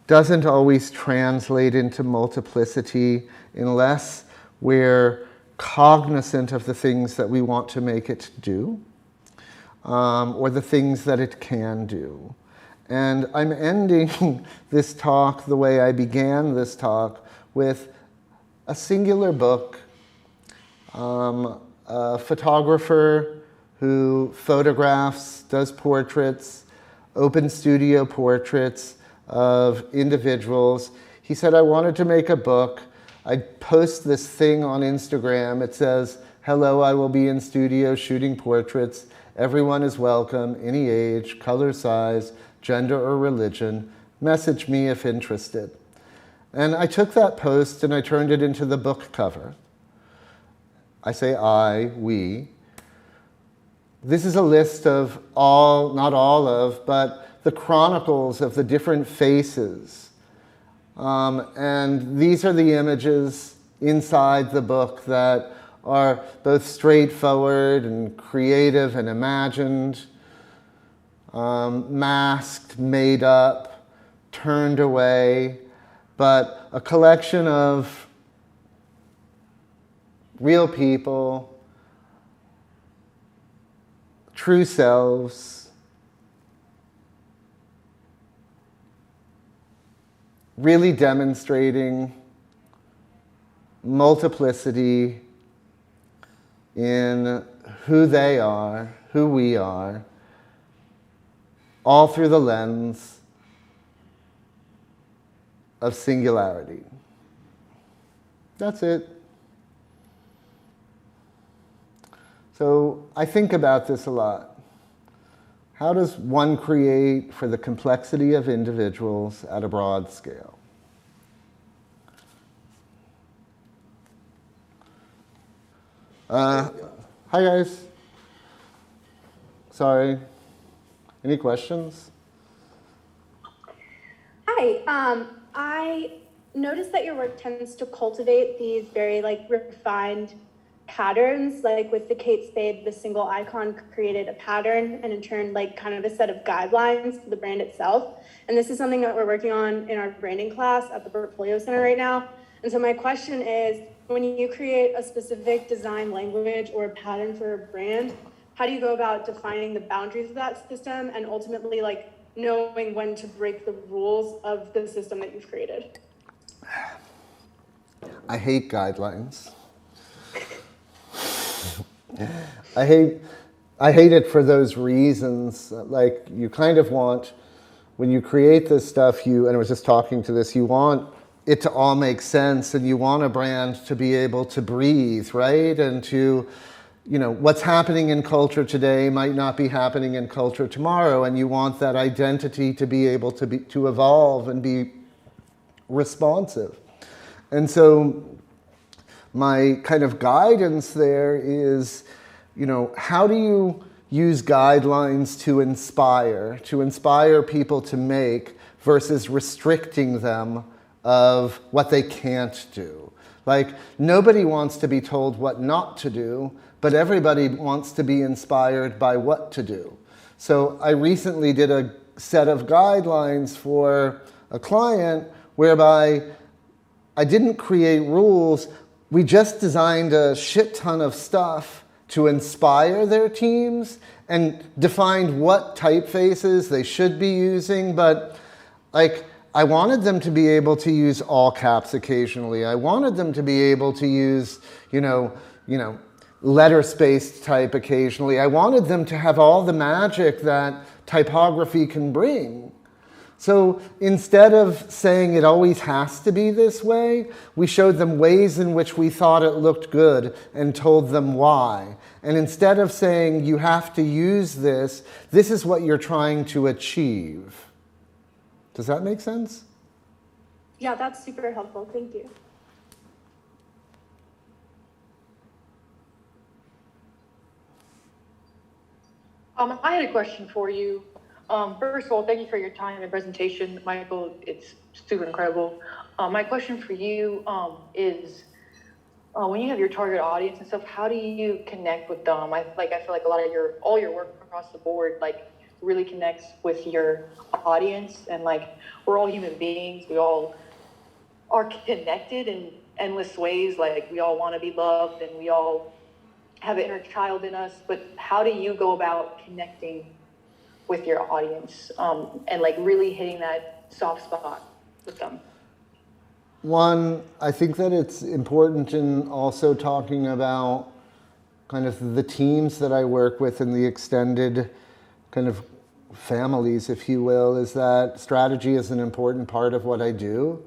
doesn't always translate into multiplicity unless we're cognizant of the things that we want to make it do, or the things that it can do. And I'm ending this talk the way I began this talk, with a singular book, a photographer who photographs, does portraits, open studio portraits of individuals. He said, I wanted to make a book. I'd post this thing on Instagram. It says, hello, I will be in studio shooting portraits. Everyone is welcome, any age, color, size, gender, or religion. Message me if interested. And I took that post and I turned it into the book cover. I say I, we. This is a list of all, not all of, but the chronicles of the different faces. And these are the images inside the book that are both straightforward and creative and imagined, masked, made up, turned away, but a collection of real people, true selves, really demonstrating multiplicity in who they are, who we are, all through the lens of singularity. That's it. So I think about this a lot. How does one create for the complexity of individuals at a broad scale? Hi guys. Sorry. Any questions? Hi. I noticed that your work tends to cultivate these very refined patterns. Like with the Kate Spade, the single icon created a pattern and in turn kind of a set of guidelines for the brand itself. And this is something that we're working on in our branding class at the Portfolio Center right now. And so my question is, when you create a specific design language or a pattern for a brand, how do you go about defining the boundaries of that system and ultimately knowing when to break the rules of the system that you've created? I hate guidelines. I hate it for those reasons. Like, you kind of want, when you create this stuff, and I was just talking to this, you want it to all make sense, and you want a brand to be able to breathe, right? And to, what's happening in culture today might not be happening in culture tomorrow, and you want that identity to be able to evolve and be responsive. And so my kind of guidance there is, how do you use guidelines to inspire people to make versus restricting them of what they can't do. Like, nobody wants to be told what not to do, but everybody wants to be inspired by what to do. So I recently did a set of guidelines for a client whereby I didn't create rules. We just designed a shit ton of stuff to inspire their teams and defined what typefaces they should be using. But I wanted them to be able to use all caps occasionally. I wanted them to be able to use, letter spaced type occasionally. I wanted them to have all the magic that typography can bring. So instead of saying it always has to be this way, we showed them ways in which we thought it looked good and told them why. And instead of saying you have to use this, this is what you're trying to achieve. Does that make sense? Yeah, that's super helpful. Thank you. I had a question for you. First of all, thank you for your time and presentation, Michael. It's super incredible. My question for you is, when you have your target audience and stuff, how do you connect with them? I feel like a lot of all your work across the board, really connects with your audience, and we're all human beings. We all are connected in endless ways. We all want to be loved, and we all have an inner child in us. But how do you go about connecting with your audience and really hitting that soft spot with them? One, I think that it's important in also talking about kind of the teams that I work with and the extended kind of families, if you will, is that strategy is an important part of what I do.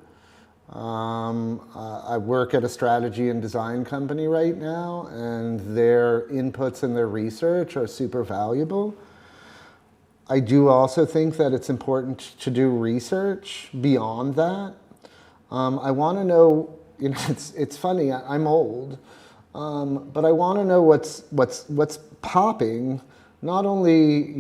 I work at a strategy and design company right now, and their inputs and their research are super valuable. I do also think that it's important to do research beyond that. I want to know, it's funny, I'm old, but I want to know what's popping, not only,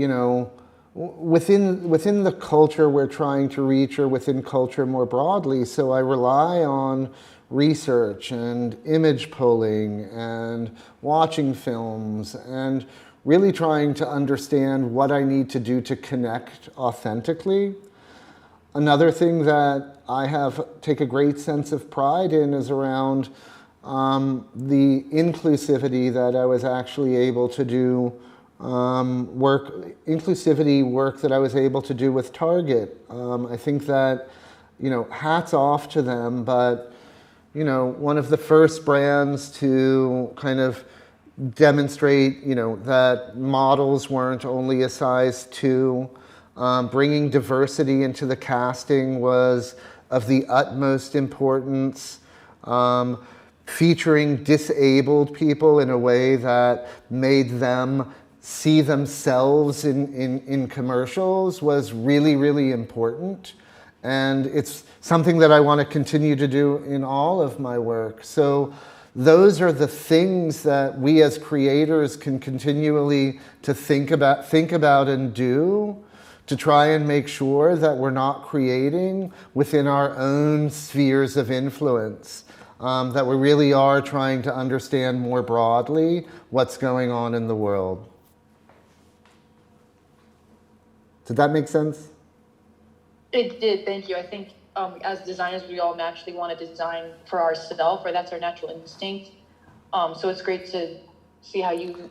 within the culture we're trying to reach or within culture more broadly. So I rely on research and image polling and watching films and really trying to understand what I need to do to connect authentically. Another thing that I take a great sense of pride in is around the inclusivity that I was actually able to do inclusivity work that I was able to do with Target. I think that, hats off to them, but, one of the first brands to kind of demonstrate, that models weren't only a size 2. Bringing diversity into the casting was of the utmost importance. Featuring disabled people in a way that made them see themselves in commercials was really, really important. And it's something that I want to continue to do in all of my work. So those are the things that we as creators can continually to think about and do to try and make sure that we're not creating within our own spheres of influence, that we really are trying to understand more broadly what's going on in the world. Did that make sense? It did, thank you. I think as designers, we all naturally want to design for ourselves, or that's our natural instinct. So it's great to see how you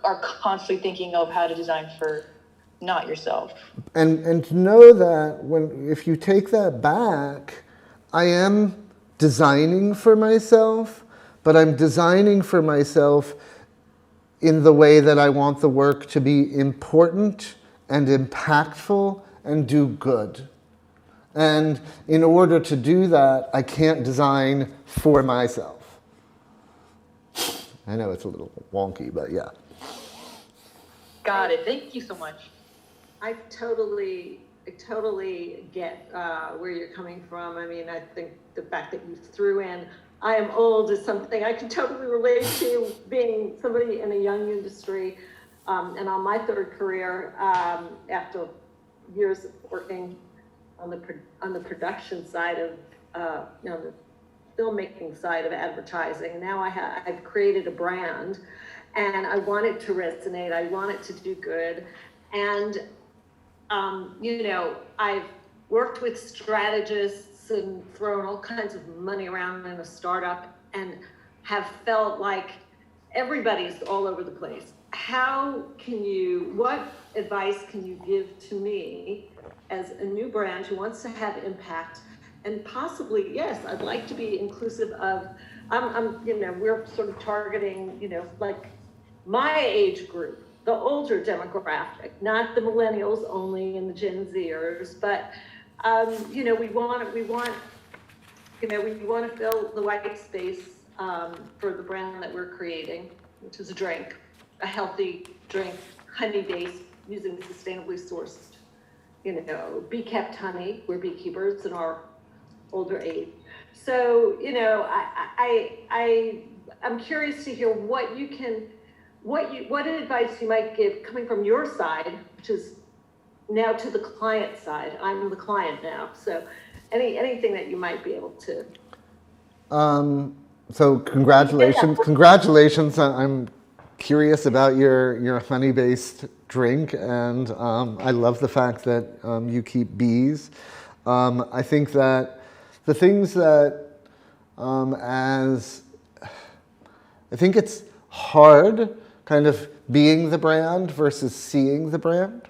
are constantly thinking of how to design for not yourself. And to know that if you take that back, I am designing for myself, but I'm designing for myself in the way that I want the work to be important and impactful and do good. And in order to do that, I can't design for myself. I know it's a little wonky, but yeah. Got it. Thank you so much. I totally get where you're coming from. I mean, I think the fact that you threw in I am old is something I can totally relate to, being somebody in a young industry, and on my third career, after years of working on the production side of the filmmaking side of advertising. Now I've created a brand, and I want it to resonate. I want it to do good, and I've worked with strategists and thrown all kinds of money around in a startup, and have felt like everybody's all over the place. What advice can you give to me as a new brand who wants to have impact, and possibly, yes, I'd like to be inclusive of, we're sort of targeting, like my age group, the older demographic, not the millennials only and the Gen Zers, but we want to fill the white space for the brand that we're creating, which is a drink, a healthy drink, honey-based, using sustainably sourced, bee kept honey. We're beekeepers in our older age. So, I'm curious to hear what advice you might give coming from your side, which is now to the client side. I'm the client now. So anything that you might be able to. So congratulations. Congratulations. I'm curious about your honey-based drink, and I love the fact that you keep bees. I think that the things that I think it's hard kind of being the brand versus seeing the brand.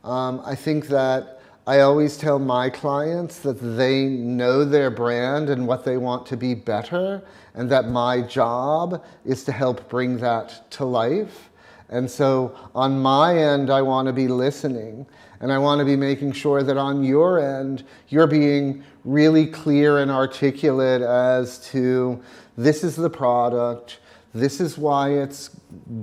I think that I always tell my clients that they know their brand and what they want to be better, and that my job is to help bring that to life. And so on my end, I want to be listening, and I want to be making sure that on your end, you're being really clear and articulate as to this is the product, this is why it's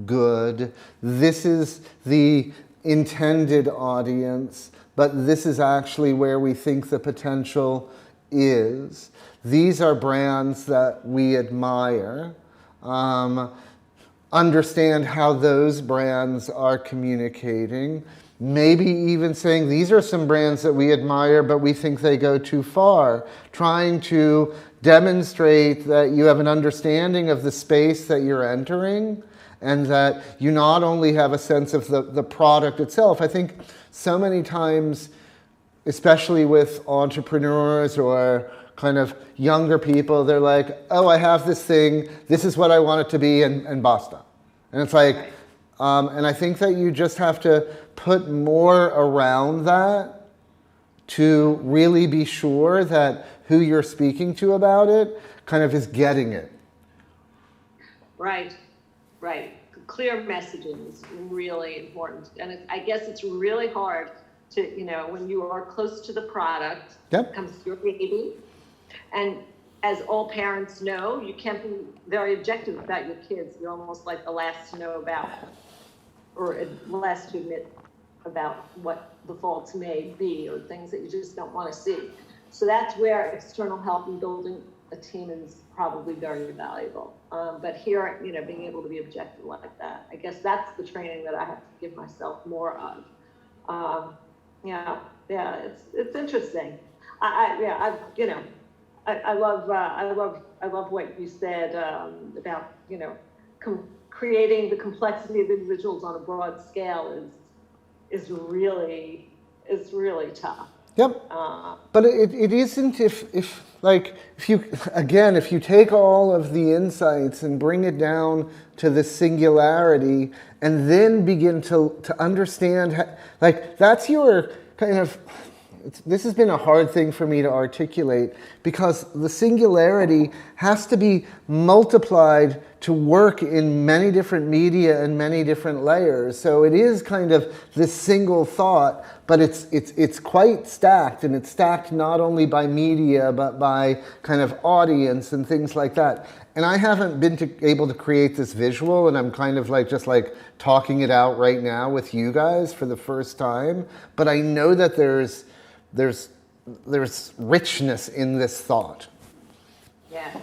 good, this is the intended audience, but this is actually where we think the potential is. These are brands that we admire. Understand how those brands are communicating. Maybe even saying these are some brands that we admire, but we think they go too far. Trying to demonstrate that you have an understanding of the space that you're entering, and that you not only have a sense of the product itself. I think so many times especially with entrepreneurs or kind of younger people, they're like, oh, I have this thing, this is what I want it to be, and basta. And it's like, and I think that you just have to put more around that to really be sure that who you're speaking to about it kind of is getting it. Right, right. Clear messaging is really important. And I guess it's really hard to, you know, when you are close to the product, it becomes your baby. And as all parents know, you can't be very objective about your kids. You're almost like the last to know about, or last to admit about what the faults may be or things that you just don't want to see. So that's where external help and building a team is probably very valuable. But here, you know, being able to be objective like that, I guess that's the training that I have to give myself more of. Yeah, it's interesting. I love what you said about, you know, creating the complexity of individuals on a broad scale is really tough. Yep. But it isn't if you take all of the insights and bring it down to the singularity and then begin to understand, like that's your kind of, this has been a hard thing for me to articulate because the singularity has to be multiplied to work in many different media and many different layers. So it is kind of this single thought, but it's quite stacked, and it's stacked not only by media, but by kind of audience and things like that. And I haven't been able to create this visual, and I'm kind of like just like talking it out right now with you guys for the first time. But I know that there's richness in this thought. Yeah.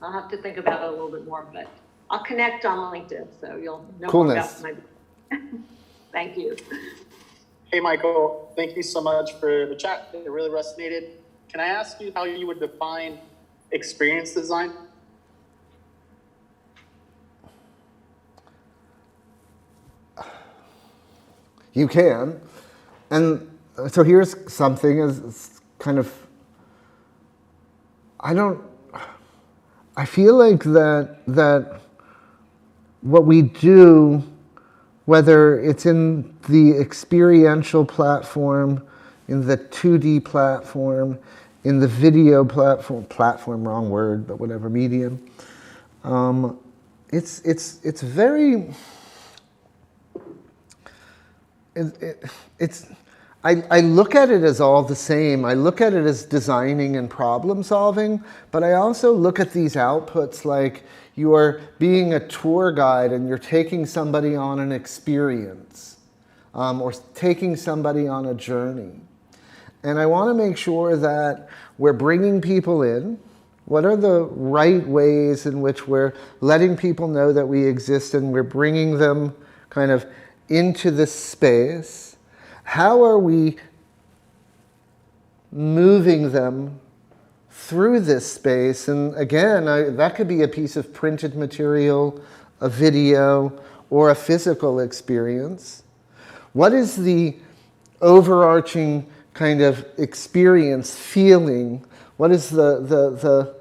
I'll have to think about it a little bit more, but I'll connect on LinkedIn, so you'll know Coolness. more about my. Thank you. Hey, Michael, thank you so much for the chat. It really resonated. Can I ask you how you would define experience design? You can. And so here's something is kind of, I feel like that what we do, whether it's in the experiential platform, in the 2D platform, in the video platform, wrong word, but whatever, medium, it's very, I look at it as all the same. I look at it as designing and problem solving, but I also look at these outputs like you are being a tour guide and you're taking somebody on an experience or taking somebody on a journey. And I want to make sure that we're bringing people in. What are the right ways in which we're letting people know that we exist and we're bringing them kind of into this space? How are we moving them through this space? And again, that could be a piece of printed material, a video, or a physical experience. What is the overarching kind of experience, feeling? What is the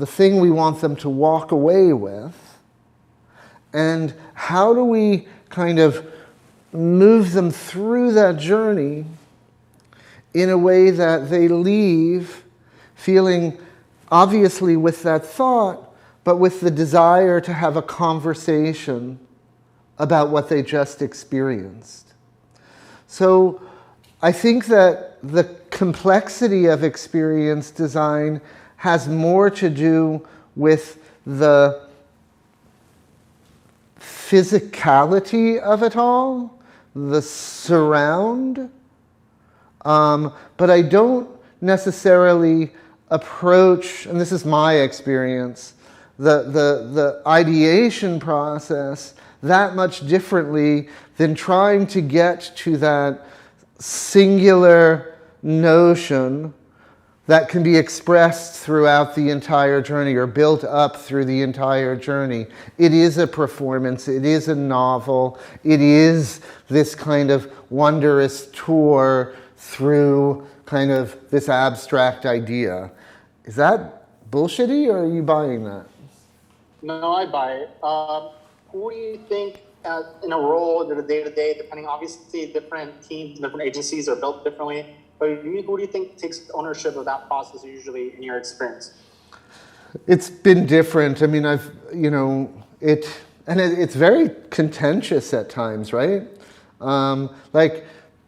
thing we want them to walk away with? And how do we kind of move them through that journey in a way that they leave feeling obviously with that thought, but with the desire to have a conversation about what they just experienced. So I think that the complexity of experience design has more to do with the physicality of it all, the surround, but I don't necessarily approach, and this is my experience, the ideation process that much differently than trying to get to that singular notion that can be expressed throughout the entire journey or built up through the entire journey. It is a performance, it is a novel, it is this kind of wondrous tour through kind of this abstract idea. Is that bullshitty or are you buying that? No, I buy it. Who do you think in a role in the day-to-day, depending, obviously different teams, different agencies are built differently, but who do you think takes ownership of that process usually in your experience? It's been different. I mean, it's very contentious at times, right? Like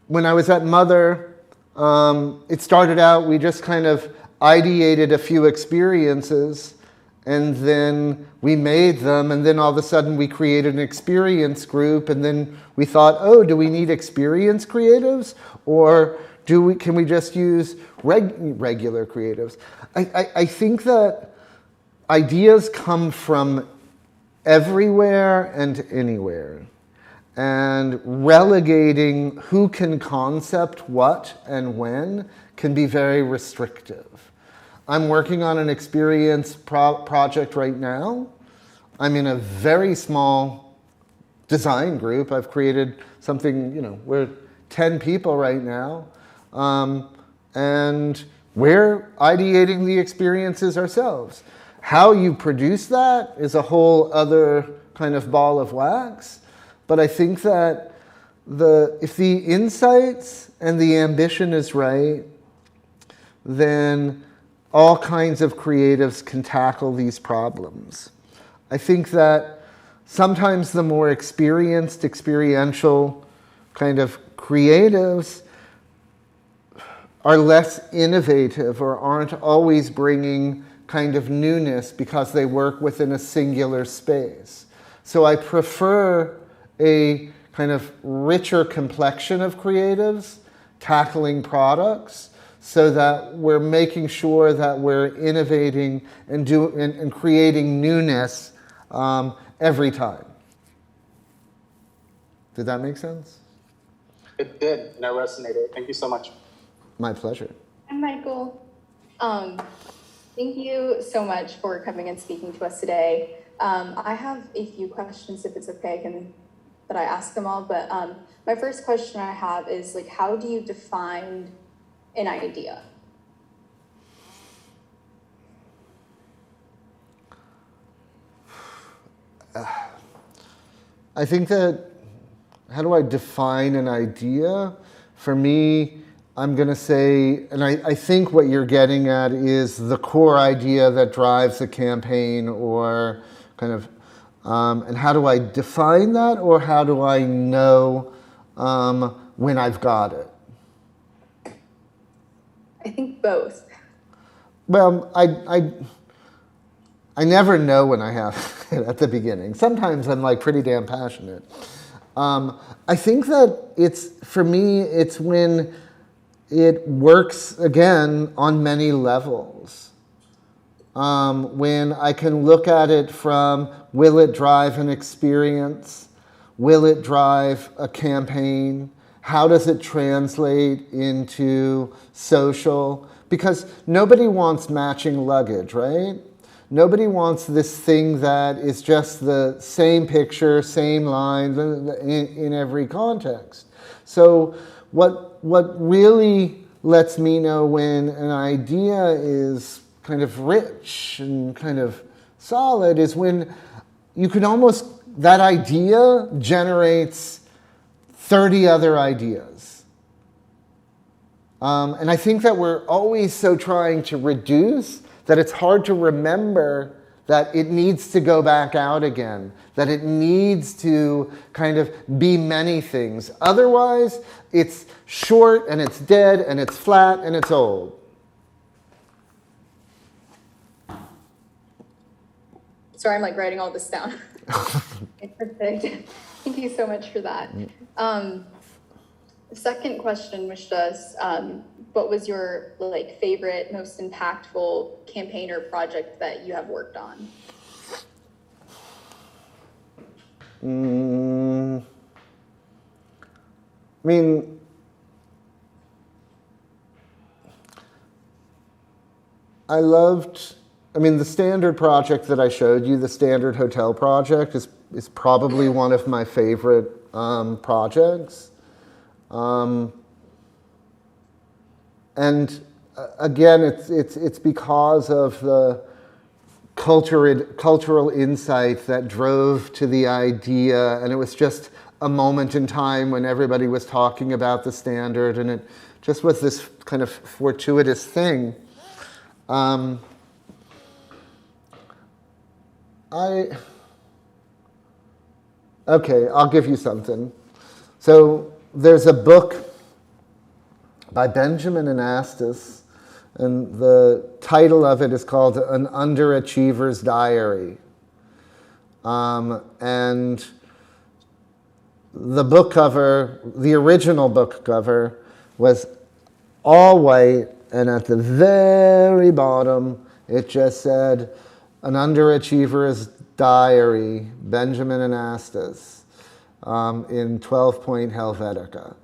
when I was at Mother, it started out, we just kind of ideated a few experiences and then we made them, and then all of a sudden we created an experience group, and then we thought, oh, do we need experience creatives? Or can we just use regular creatives? I think that ideas come from everywhere and anywhere. And relegating who can concept what and when can be very restrictive. I'm working on an experience project right now. I'm in a very small design group. I've created something, we're 10 people right now. And we're ideating the experiences ourselves. How you produce that is a whole other kind of ball of wax. But I think that if the insights and the ambition is right, then all kinds of creatives can tackle these problems. I think that sometimes the more experienced, experiential kind of creatives are less innovative or aren't always bringing kind of newness because they work within a singular space. So I prefer a kind of richer complexion of creatives tackling products so that we're making sure that we're innovating and creating newness every time. Did that make sense? It did, and it resonated. Thank you so much. My pleasure. Hi, Michael. Thank you so much for coming and speaking to us today. I have a few questions, if it's okay, that I ask them all. But my first question I have is, how do you define an idea? I think that, how do I define an idea? For me, I'm going to say, and I think what you're getting at is the core idea that drives a campaign, or kind of, and how do I define that, or how do I know when I've got it? I think both. Well, I never know when I have it at the beginning. Sometimes I'm pretty damn passionate. I think that for me, it's when it works, again, on many levels. When I can look at it from, will it drive an experience? Will it drive a campaign? How does it translate into social? Because nobody wants matching luggage, right? Nobody wants this thing that is just the same picture, same line in every context. So what really lets me know when an idea is kind of rich and kind of solid is when you can almost, that idea generates 30 other ideas. And I think that we're always so trying to reduce that it's hard to remember that it needs to go back out again, that it needs to kind of be many things. Otherwise, it's short and it's dead and it's flat and it's old. Sorry, I'm writing all this down. Okay, perfect. Thank you so much for that. The second question was just, what was your favorite, most impactful campaign or project that you have worked on? I loved, I mean, the standard project that I showed you, the standard hotel project, is probably one of my favorite projects. And again, it's because of the cultural insight that drove to the idea, and it was just a moment in time when everybody was talking about the standard, and it just was this kind of fortuitous thing. Okay, I'll give you something. So there's a book by Benjamin and Astis, and the title of it is called An Underachiever's Diary. And the book cover, the original book cover, was all white, and at the very bottom, it just said, An Underachiever's Diary, Benjamin and Astis, in 12-point Helvetica.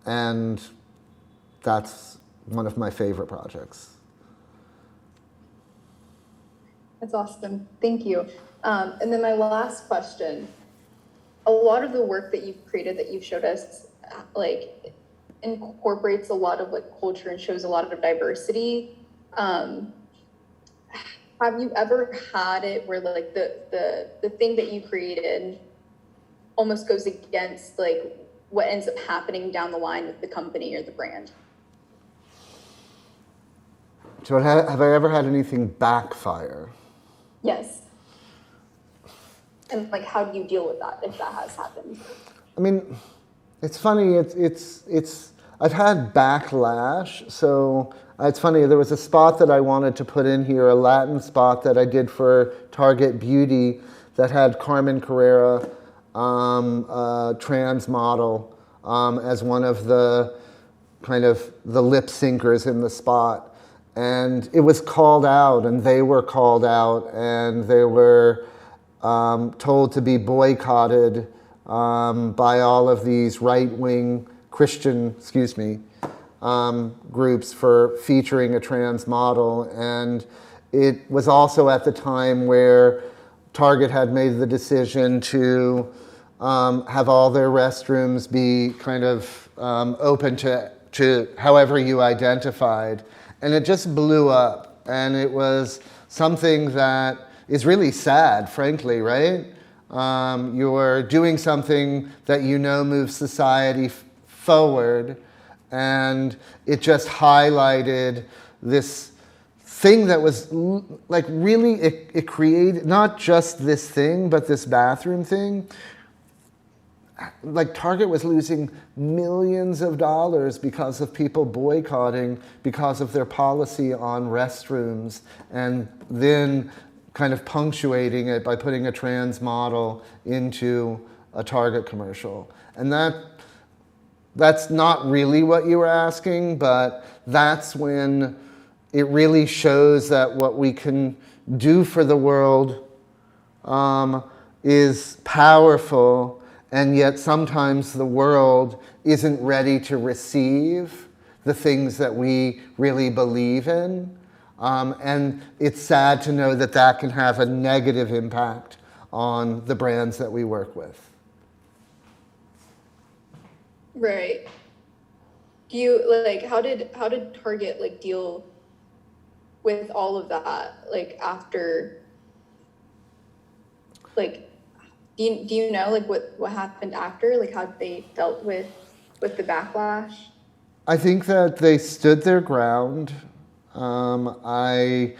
And that's one of my favorite projects. That's awesome. Thank you. And then my last question. A lot of the work that you've created, that you've showed us, like, incorporates a lot of like culture and shows a lot of diversity. Have you ever had it where like the thing that you created almost goes against like what ends up happening down the line with the company or the brand? So have I ever had anything backfire? Yes. And like, how do you deal with that if that has happened? I mean, it's funny. I've had backlash. So it's funny. There was a spot that I wanted to put in here, a Latin spot that I did for Target Beauty that had Carmen Carrera, a trans model, as one of the kind of the lip syncers in the spot. And it was called out, and they were called out, and they were told to be boycotted by all of these right-wing Christian, groups for featuring a trans model. And it was also at the time where Target had made the decision to have all their restrooms be kind of open to however you identified. And it just blew up. And it was something that is really sad, frankly, right? You're doing something that you know moves society forward, and it just highlighted this thing that was like really, it created not just this thing, but this bathroom thing. Like Target was losing millions of dollars because of people boycotting because of their policy on restrooms, and then kind of punctuating it by putting a trans model into a Target commercial. And that's not really what you were asking, but that's when it really shows that what we can do for the world is powerful, and yet sometimes the world isn't ready to receive the things that we really believe in. And it's sad to know that that can have a negative impact on the brands that we work with. Right. Do you like, how did Target like deal with all of that, like after, like, do you know like what happened after, like how they dealt with the backlash? I think that they stood their ground. I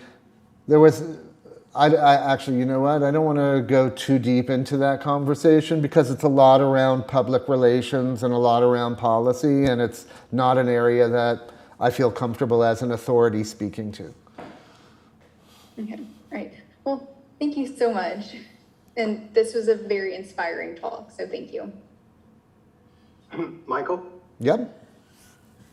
actually, you know what? I don't want to go too deep into that conversation because it's a lot around public relations and a lot around policy, and it's not an area that I feel comfortable as an authority speaking to. Okay, right. Well, thank you so much. And this was a very inspiring talk, so thank you. Michael? Yep.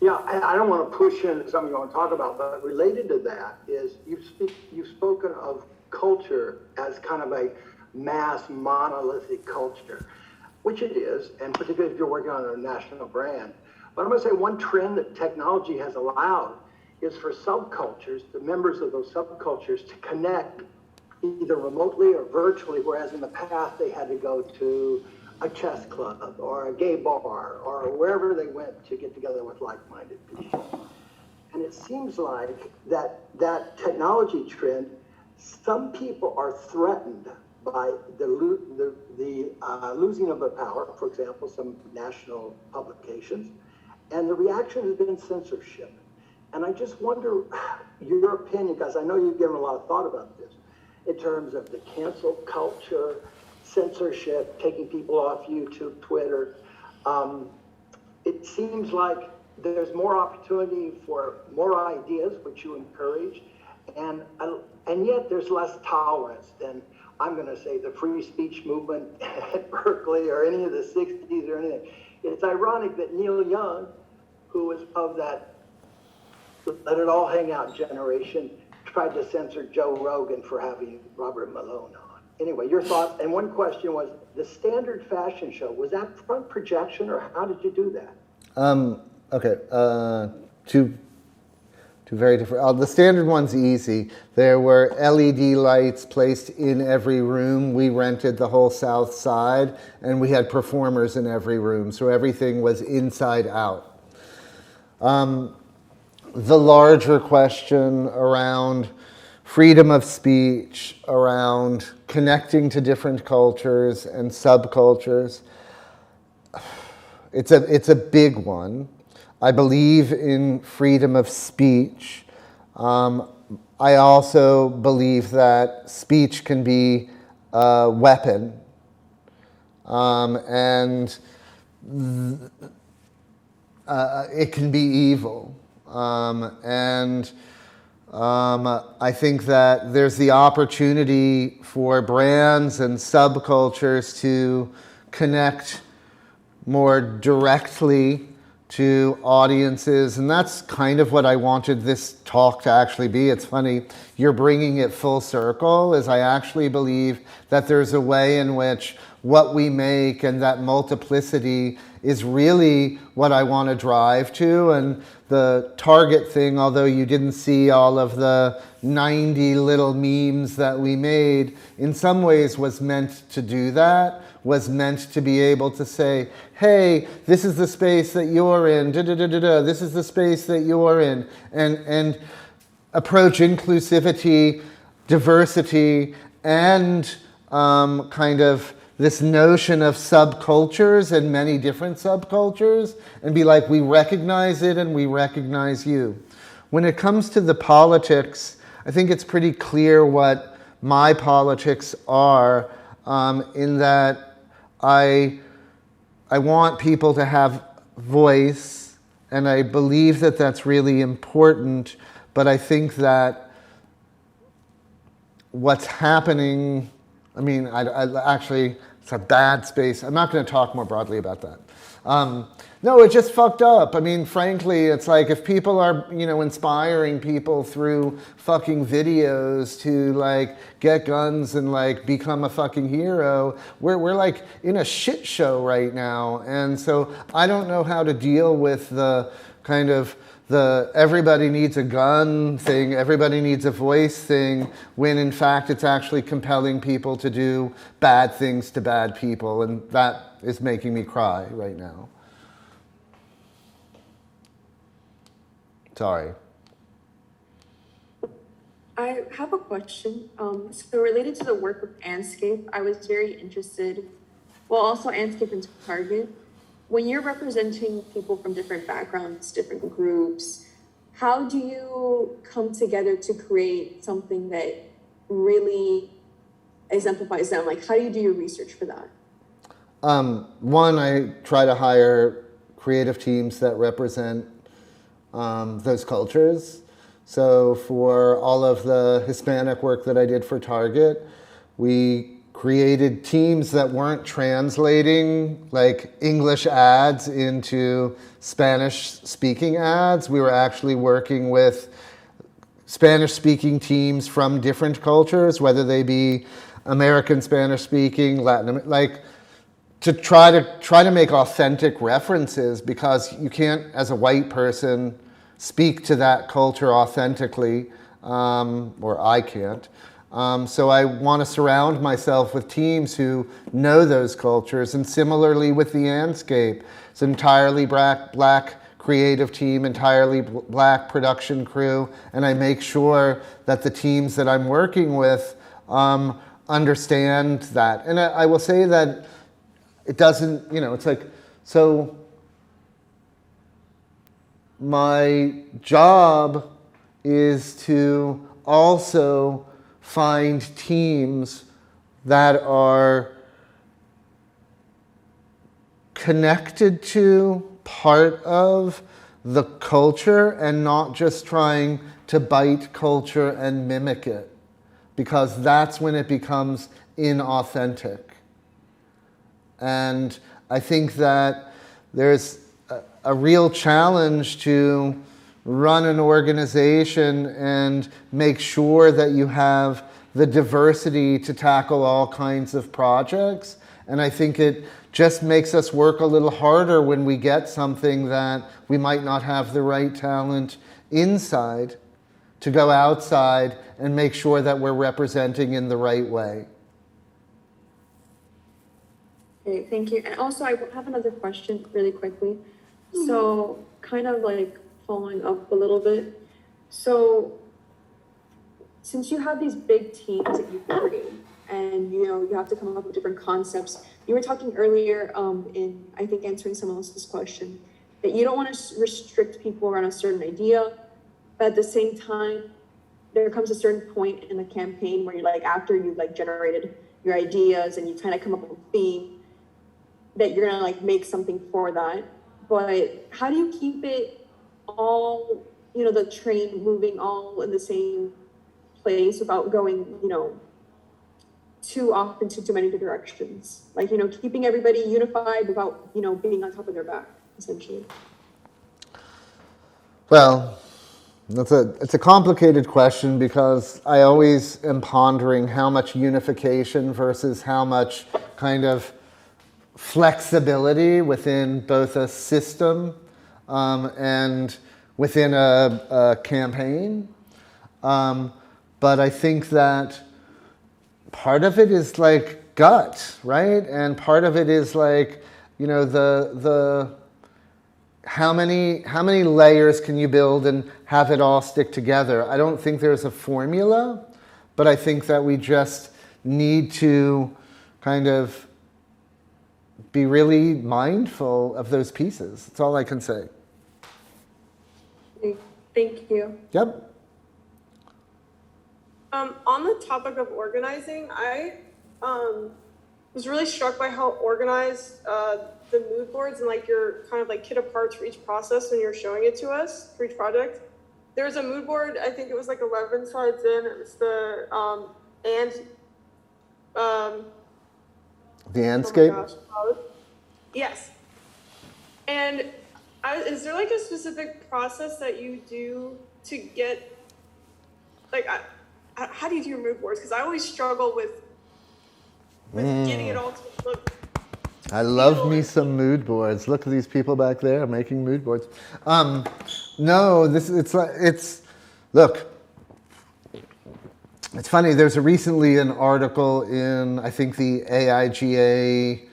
Yeah, I don't want to push into something you want to talk about, but related to that is you've spoken of culture as kind of a mass monolithic culture, which it is, and particularly if you're working on a national brand. But I'm going to say one trend that technology has allowed is for subcultures, the members of those subcultures, to connect either remotely or virtually, whereas in the past they had to go to a chess club or a gay bar or wherever they went to get together with like-minded people. And it seems like that technology trend, some people are threatened by the losing of the power, for example, some national publications, and the reaction has been censorship. And I just wonder your opinion, because I know you've given a lot of thought about this, in terms of the cancel culture, censorship, taking people off YouTube, Twitter. It seems like there's more opportunity for more ideas, which you encourage, and yet there's less tolerance than, I'm going to say, the free speech movement at Berkeley or any of the 60s or anything. It's ironic that Neil Young, who was of that let it all hang out generation, tried to censor Joe Rogan for having Robert Malone on. Anyway, your thoughts, and one question was, the standard fashion show, was that front projection, or how did you do that? Okay, two very different. The standard one's easy. There were LED lights placed in every room. We rented the whole south side, and we had performers in every room, so everything was inside out. The larger question around freedom of speech, around connecting to different cultures and subcultures, it's a big one. I believe in freedom of speech. I also believe that speech can be a weapon, and it can be evil. I think that there's the opportunity for brands and subcultures to connect more directly to audiences, and that's kind of what I wanted this talk to actually be. It's funny, you're bringing it full circle, as I actually believe that there's a way in which what we make and that multiplicity is really what I want to drive to. And the Target thing, although you didn't see all of the 90 little memes that we made, in some ways was meant to do that, was meant to be able to say, hey, this is the space that you're in, this is the space that you're in, and approach inclusivity, diversity, and kind of this notion of subcultures and many different subcultures, and be like, we recognize it and we recognize you. When it comes to the politics, I think it's pretty clear what my politics are, in that I want people to have voice, and I believe that that's really important, but I think that what's happening, I mean, I actually, it's a bad space. I'm not going to talk more broadly about that. No, it just fucked up. I mean, frankly, it's like if people are, inspiring people through fucking videos to like get guns and like become a fucking hero, we're like in a shit show right now. And so I don't know how to deal with the kind of the everybody needs a gun thing, everybody needs a voice thing, when in fact it's actually compelling people to do bad things to bad people, and that is making me cry right now. Sorry. I have a question. So related to the work with Anscape, I was very interested, well, also Anscape and Target. When you're representing people from different backgrounds, different groups, how do you come together to create something that really exemplifies them? Like, how do you do your research for that? One, I try to hire creative teams that represent those cultures. So for all of the Hispanic work that I did for Target, we created teams that weren't translating like English ads into Spanish speaking ads. We were actually working with Spanish speaking teams from different cultures, whether they be American Spanish speaking, Latin, like to try to make authentic references, because you can't, as a white person, speak to that culture authentically, or I can't. So I want to surround myself with teams who know those cultures. And similarly with the Andscape, it's an entirely black creative team, entirely black production crew, and I make sure that the teams that I'm working with understand that. And I will say that it doesn't, it's like, so my job is to also find teams that are connected to, part of the culture, and not just trying to bite culture and mimic it, because that's when it becomes inauthentic. And I think that there's a real challenge to run an organization and make sure that you have the diversity to tackle all kinds of projects. And I think it just makes us work a little harder when we get something that we might not have the right talent inside, to go outside and make sure that we're representing in the right way. Okay, thank you. And also, I have another question really quickly. So, kind of like following up a little bit. So, since you have these big teams that you create, and you have to come up with different concepts, you were talking earlier in, I think, answering someone else's question, that you don't want to restrict people around a certain idea, but at the same time, there comes a certain point in the campaign where you're like, after you've like generated your ideas and you kind of come up with a theme, that you're gonna like make something for that. But how do you keep it all, the train moving all in the same place without going, too off into too many directions? Like, keeping everybody unified without, being on top of their back, essentially. Well, it's a complicated question, because I always am pondering how much unification versus how much kind of flexibility within both a system and within a campaign. But I think that part of it is like gut, right? And part of it is like, the how many layers can you build and have it all stick together? I don't think there's a formula, but I think that we just need to kind of be really mindful of those pieces. That's all I can say. Thank you. Yep. On the topic of organizing, I was really struck by how organized the mood boards and like your kind of like kit of parts for each process when you're showing it to us for each project. There was a mood board, I think it was like 11 slides in. It was the the Andscape? Oh my gosh. Yes. And is there like a specific process that you do to get, like, how do you do your mood boards? Because I always struggle with getting it all to look. I love me some mood boards. Look at these people back there making mood boards. No, look. It's funny, there's recently an article in, I think, the AIGA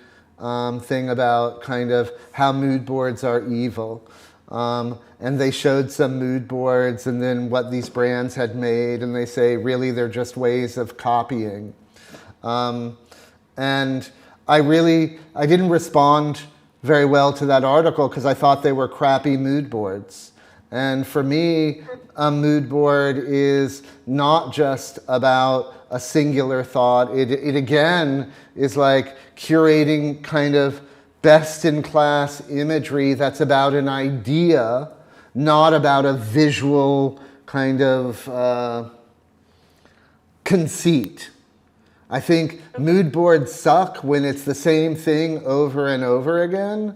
thing about kind of how mood boards are evil. And they showed some mood boards and then what these brands had made, and they say, really, they're just ways of copying. And I didn't respond very well to that article because I thought they were crappy mood boards. And for me, a mood board is not just about a singular thought. It again is like curating kind of best-in-class imagery that's about an idea, not about a visual kind of conceit. I think mood boards suck when it's the same thing over and over again.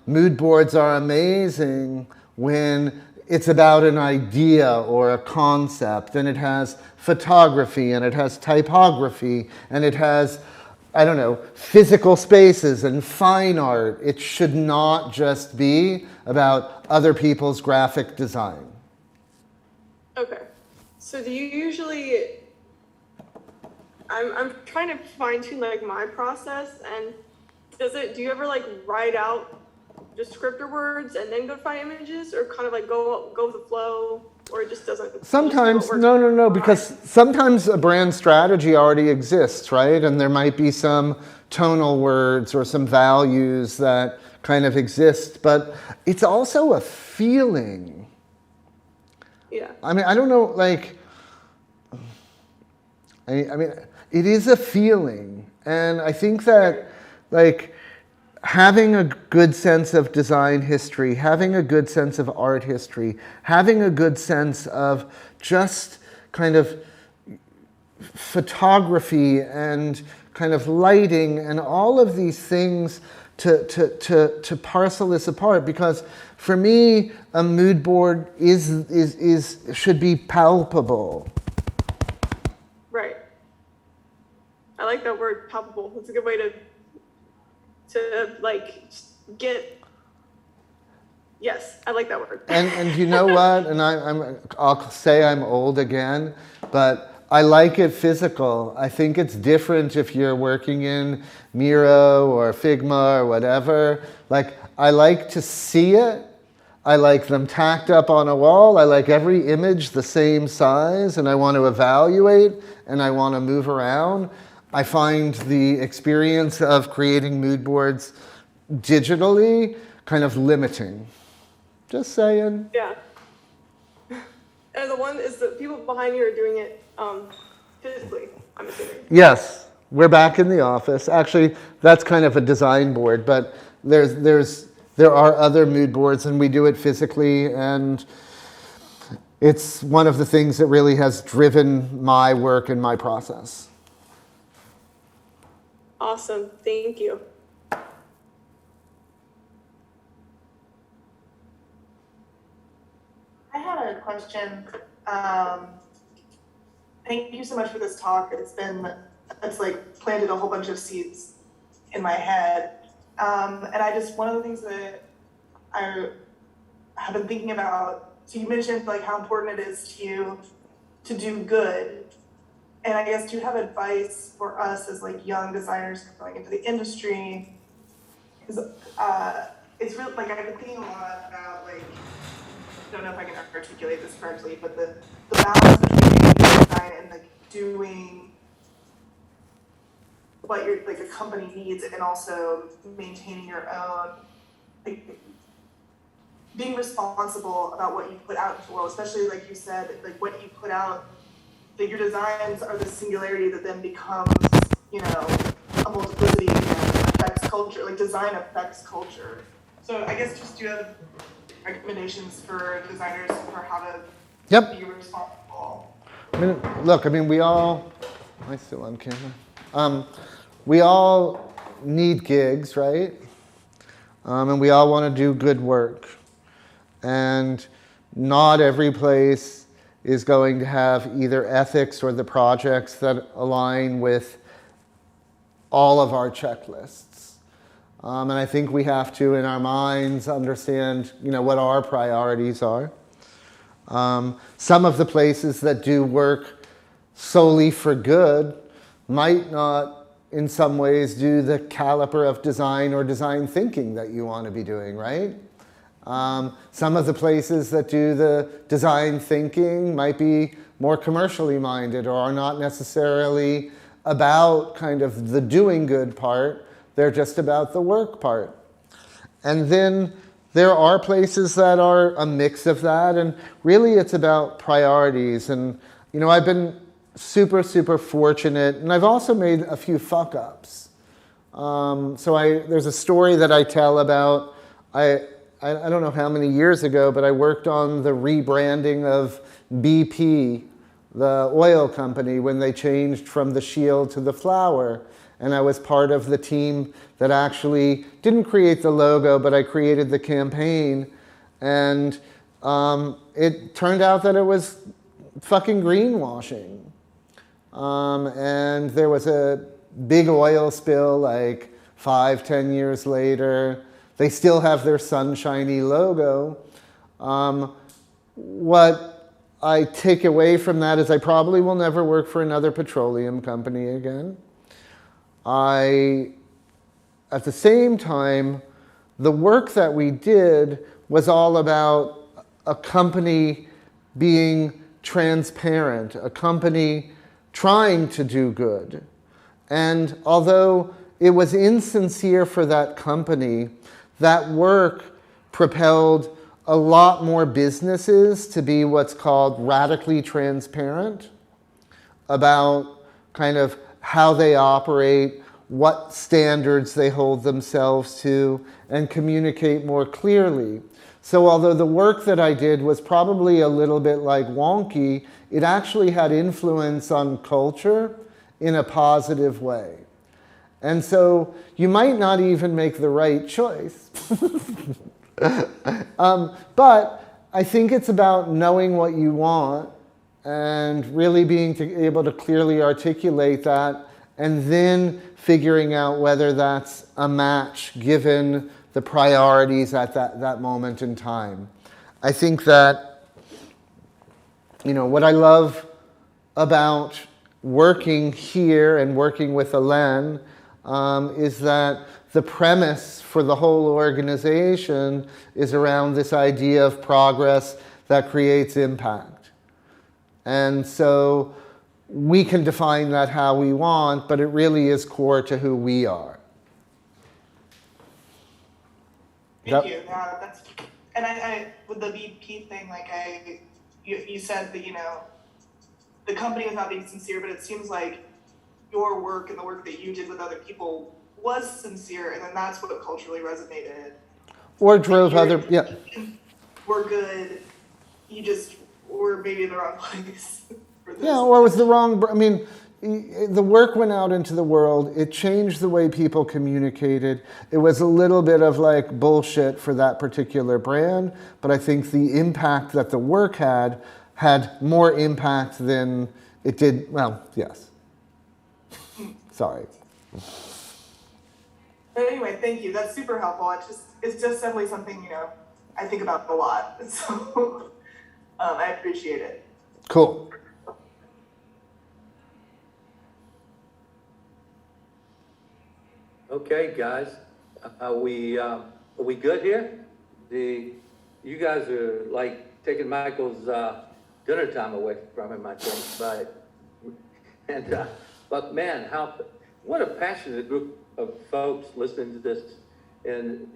Mood boards are amazing when it's about an idea or a concept, and it has photography, and it has typography, and it has, physical spaces and fine art. It should not just be about other people's graphic design. Okay. So do you usually, I'm trying to fine tune like my process, and do you ever like write out descriptor words and then go find images, or kind of like go with the flow, or it just doesn't? Sometimes, no, because sometimes a brand strategy already exists, right? And there might be some tonal words or some values that kind of exist, but it's also a feeling. Yeah. I mean, I don't know, like, I mean, it is a feeling. And I think that, like, having a good sense of design history, having a good sense of art history, having a good sense of just kind of photography and kind of lighting and all of these things to parcel this apart, because for me a mood board should be palpable. Right. I like that word, palpable. It's a good way to like get. Yes, I like that word. And you know what? And I'll say I'm old again, but I like it physical. I think it's different if you're working in Miro or Figma or whatever. Like, I like to see it. I like them tacked up on a wall. I like every image the same size, and I want to evaluate, and I want to move around. I find the experience of creating mood boards digitally kind of limiting. Just saying. Yeah. And the one is the people behind you are doing it physically, I'm assuming. Yes, we're back in the office. Actually, that's kind of a design board, but there are other mood boards, and we do it physically, and it's one of the things that really has driven my work and my process. Awesome, thank you. I had a question. Thank you so much for this talk. It's like planted a whole bunch of seeds in my head. And one of the things that I have been thinking about, so you mentioned like how important it is to you to do good. And I guess, do you have advice for us as like young designers going into the industry? Because it's really, like, I've been thinking a lot about, like, I don't know if I can articulate this correctly, but the balance between design and like doing what like a company needs, and also maintaining your own, like, being responsible about what you put out into the world, especially like you said, like what you put out, like your designs are the singularity that then becomes, you know, a multiplicity and affects culture, like design affects culture. So I guess just, do you have recommendations for designers for how to be responsible? I mean, look, I mean, we all, am I still on camera? We all need gigs, right? And we all want to do good work. And not every place is going to have either ethics or the projects that align with all of our checklists. And I think we have to, in our minds, understand, you know, what our priorities are. Some of the places that do work solely for good might not, in some ways, do the caliber of design or design thinking that you want to be doing, right? Some of the places that do the design thinking might be more commercially minded, or are not necessarily about kind of the doing good part. They're just about the work part. And then there are places that are a mix of that, and really it's about priorities. And, you know, I've been super, super fortunate, and I've also made a few fuck-ups. There's a story that I tell about, I don't know how many years ago, but I worked on the rebranding of BP, the oil company, when they changed from the shield to the flower. And I was part of the team that actually didn't create the logo, but I created the campaign. And it turned out that it was fucking greenwashing. And there was a big oil spill like 5-10 years later. They still have their sunshiny logo. What I take away from that is I probably will never work for another petroleum company again. At the same time, the work that we did was all about a company being transparent, a company trying to do good. And although it was insincere for that company, that work propelled a lot more businesses to be what's called radically transparent about kind of how they operate, what standards they hold themselves to, and communicate more clearly. So although the work that I did was probably a little bit like wonky, it actually had influence on culture in a positive way. And so you might not even make the right choice. But I think it's about knowing what you want and really being able to clearly articulate that, and then figuring out whether that's a match given the priorities at that moment in time. I think that, what I love about working here and working with Alen is that the premise for the whole organization is around this idea of progress that creates impact. And so we can define that how we want, but it really is core to who we are. Thank you. That's, and I with the VP thing, you said that, the company was not being sincere, but it seems like your work and the work that you did with other people was sincere, and then that's what culturally resonated. Or drove other, yeah. We're good. You just were maybe in the wrong place. Yeah, or it was the wrong, the work went out into the world. It changed the way people communicated. It was a little bit of like bullshit for that particular brand, but I think the impact that the work had more impact than it did, well, yes. Sorry. But anyway, thank you. That's super helpful. It's just definitely something, I think about a lot. So I appreciate it. Cool. Okay, guys, are we good here? You guys are like taking Michael's dinner time away from him, I think. But man, what a passionate group of folks listening to this and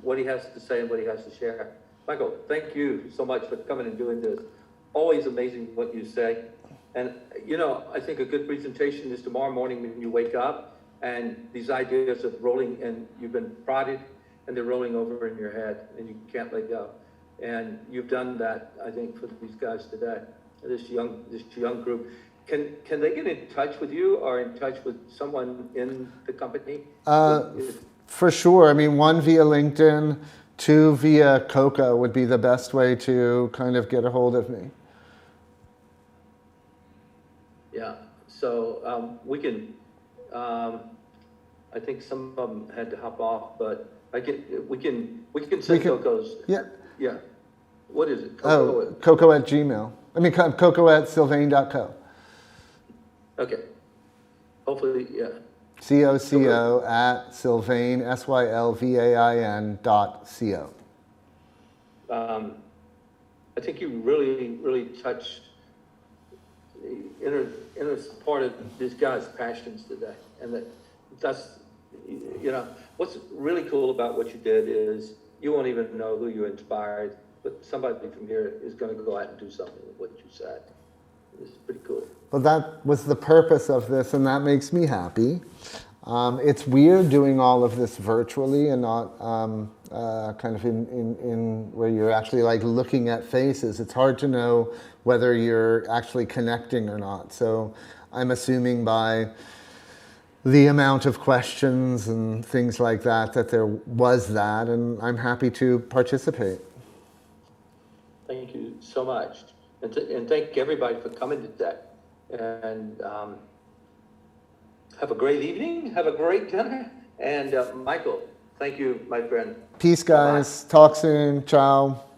what he has to say and what he has to share. Michael, thank you so much for coming and doing this. Always amazing what you say. And I think a good presentation is tomorrow morning when you wake up and these ideas of rolling, and you've been prodded and they're rolling over in your head and you can't let go. And you've done that, I think, for these guys today, this young group. Can they get in touch with you or in touch with someone in the company? For sure. One via LinkedIn, two via Coca would be the best way to kind of get a hold of me. Yeah. So we can. I think some of them had to hop off, but we can send Coco's. Yeah. Yeah. What is it? Coco at Gmail. Coco at sylvain.co. Okay. Hopefully, yeah. COCO at Sylvain, SYLVAIN.co. I think you really touched the inner part of this guy's passions today. And that's, what's really cool about what you did is you won't even know who you inspired, but somebody from here is going to go out and do something with what you said. It's pretty cool. Well, that was the purpose of this, and that makes me happy. It's weird doing all of this virtually and not kind of in where you're actually like looking at faces. It's hard to know whether you're actually connecting or not. So I'm assuming by the amount of questions and things like that there was that, and I'm happy to participate. Thank you so much. And thank everybody for coming today. And have a great evening, have a great dinner. And Michael, Thank you, my friend. Peace, guys. Talk soon. Ciao.